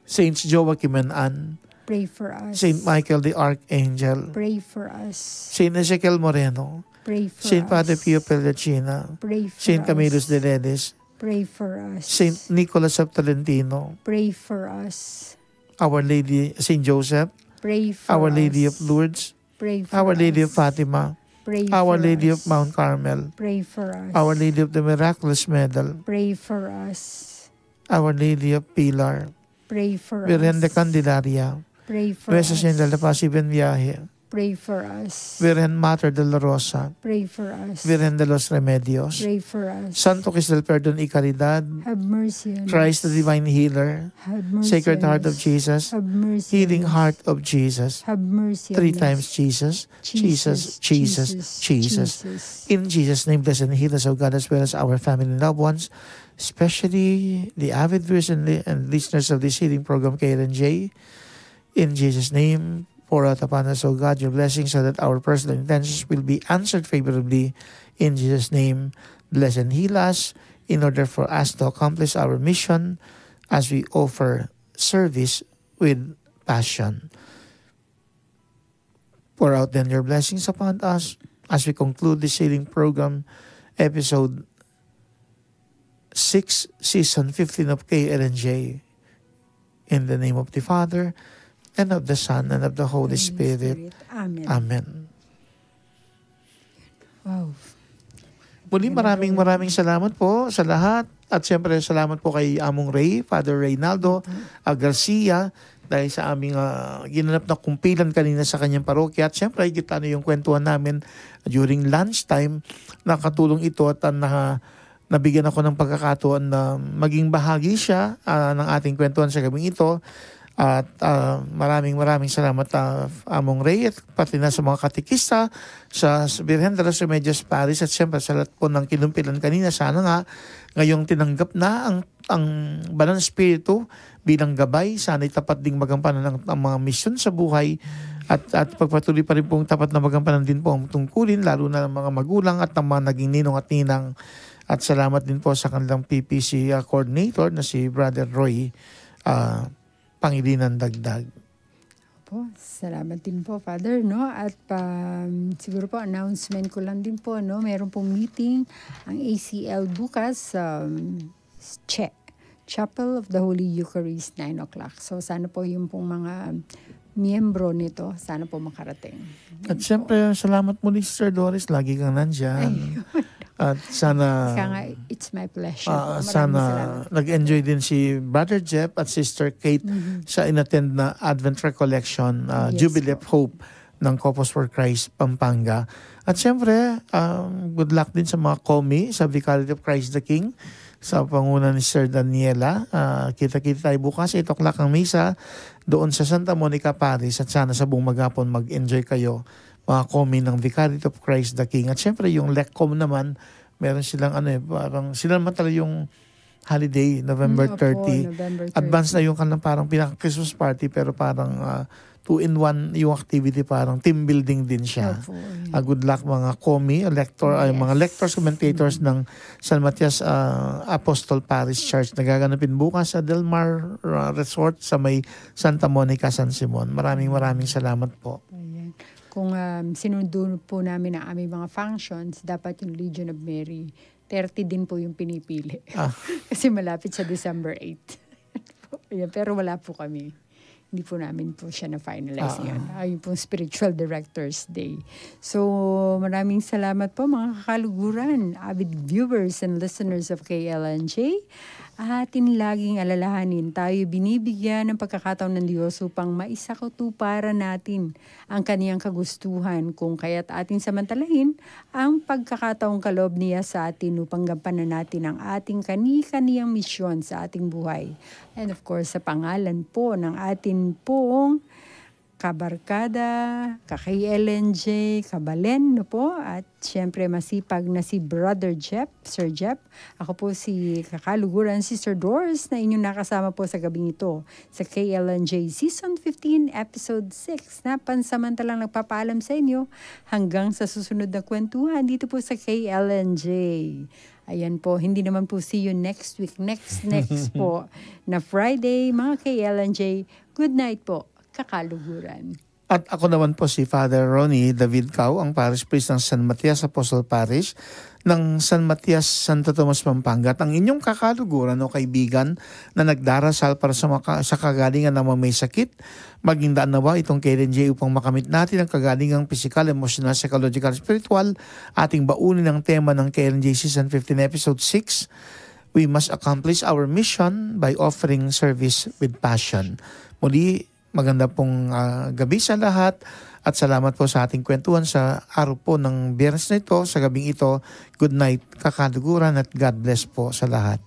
Saints Joachim and Anne, Pray for us. Saint Michael the Archangel, Pray for us. Saint Ezekiel Moreno, Pray for Saint us. Padre Pio Pellicina, Pray for Saint us. Camillus de Ledes, Pray for us. Saint Nicholas of Tolentino, Pray for us. Our Lady, Saint Joseph, Pray for Our us. Lady of Lourdes, Pray for Our Lady of us. Fatima, Pray Our for Lady of us. Mount Carmel, Pray for us. Our Lady of the Miraculous Medal, Pray for us. Our Lady of Pilar, Pray for Virgen de us. Candelaria, Pray for Nuestra us. Señora de la Paz y Buen Viaje, Pray for us. Virgen Mater de la Rosa, Pray for us. Virgen de los Remedios, Pray for us. Santo Cristo del Perdón y Caridad, Have mercy on Christ the us. Divine Healer, Have mercy Sacred on Heart of us. Jesus, Have mercy Healing on us. Heart of Jesus, Have mercy 3 on times us. Jesus, Jesus, Jesus, Jesus. Jesus. In Jesus' name, bless and heal us, O God, as well as our family and loved ones, especially the avid viewers and listeners of this healing program, KLNJ. In Jesus' name, pour out upon us, O God, your blessings so that our personal intentions will be answered favorably. In Jesus' name, bless and heal us. in order for us to accomplish our mission as we offer service with passion. Pour out then your blessings upon us as we conclude this healing program, episode 6, season 15 of KLNJ. In the name of the Father, and of the Son, and of the Holy Spirit. Amen. Amen. Wow. Muli maraming salamat po sa lahat. At siyempre salamat po kay Among Ray, Father Reynaldo Garcia, dahil sa aming ginanap na kumpilan kanina sa kanyang parokya. At siyempre, kita na yung kwentuhan namin during lunchtime. Nakatulong ito at nabigyan ako ng pagkakataon na maging bahagi siya ng ating kwentuhan sa gabing ito. At maraming salamat Among Ray at pati na sa mga katikista sa Virgen de las Remedios Paris at siyempre sa lahat po ng kinumpilan kanina. Sana nga ngayong tinanggap na ang Banal na Espiritu bilang gabay, sana tapat ding magampanan ang mga misyon sa buhay at pagpatuloy pa rin pong tapat na magampanan din po ang tungkulin, lalo na ng mga magulang at ng mga naging ninong at ninang. At salamat din po sa kanilang PPC coordinator na si Brother Roy Pangilinan Dagdag. Po, salamat din po, Father, no? At siguro po announcement ko lang din po, no? Meron pong meeting ang ACL bukas Chapel of the Holy Eucharist 9 o'clock. So sana po yung pong mga miyembro nito, sana po makarating. At siyempre, salamat muli, Sister Doris. Lagi kang nandyan. At sana... Kaya nga, it's my pleasure. Sana nag-enjoy din si Brother Jeff at Sister Kate sa inattend na Advent Recollection, Jubilee of Hope ng Corpus for Christ, Pampanga. At siyempre, good luck din sa mga komi sa Vicarity of Christ the King sa panguna ni Sir Daniela. Kita-kita tayo bukas, 8 o'clock ang misa doon sa Santa Monica Paris at sana sa buong maghapon mag-enjoy kayo mga komi ng Vicarity of Christ the King. At syempre yung LECCOM naman, meron silang parang sila naman talaga yung holiday, November 30. November 30. Advance na yung kanilang parang pinaka-Christmas party pero parang 2-in-1 yung activity, parang team building din siya. Good luck mga komi, mga lectors, commentators ng San Matias Apostol Parish Church. Nagaganapin bukas sa Del Mar Resort sa may Santa Monica, San Simon. Maraming salamat po. Ayan. Kung sinundo po namin ang aming mga functions, dapat yung Legion of Mary, 30 din po yung pinipili. Kasi malapit sa December 8. Ayan, pero wala po kami. Hindi po namin po siya na-finalize yun. Yung pong Spiritual Directors Day. So, maraming salamat po mga kakaluguran, avid viewers and listeners of KLNJ. Atin laging alalahanin, tayo binibigyan ng pagkakataon ng Diyos upang maisakatuparan natin ang kaniyang kagustuhan, kung kaya't ating samantalahin ang pagkakataong kaloob niya sa atin upang gampanan natin ang ating kani-kaniyang misyon sa ating buhay. And of course, sa pangalan po ng atin pong kabarkada, ka-KLNJ, kabalen, no po, at syempre masipag na si Brother Jeff, Sir Jeff. Ako po si kakaluguran, Sister Doris, na inyong nakasama po sa gabing ito sa KLNJ Season 15, Episode 6, na pansamantalang nagpapaalam sa inyo hanggang sa susunod na kwentuhan dito po sa KLNJ. Ayan po, hindi naman po see you next week, next po na Friday, mga KLNJ. Good night po, kakaluguran. At ako naman po si Father Ronnie David Cao, ang Parish Priest ng San Matias Apostol Parish ng San Matias, Santo Tomas, Pampanga. At ang inyong kakaluguran o kaibigan na nagdarasal para sa kagalingan ng mga may sakit, maging daan nawa itong KLNJ upang makamit natin ang kagalingang physical, emotional, psychological, spiritual. Ating baunin ang tema ng KLNJ Season 15 Episode 6. We must accomplish our mission by offering service with passion. Muli, maganda pong gabi sa lahat at salamat po sa ating kwentuhan sa araw po ng Biyernes na ito. Sa gabing ito, good night, kakaluguran at God bless po sa lahat.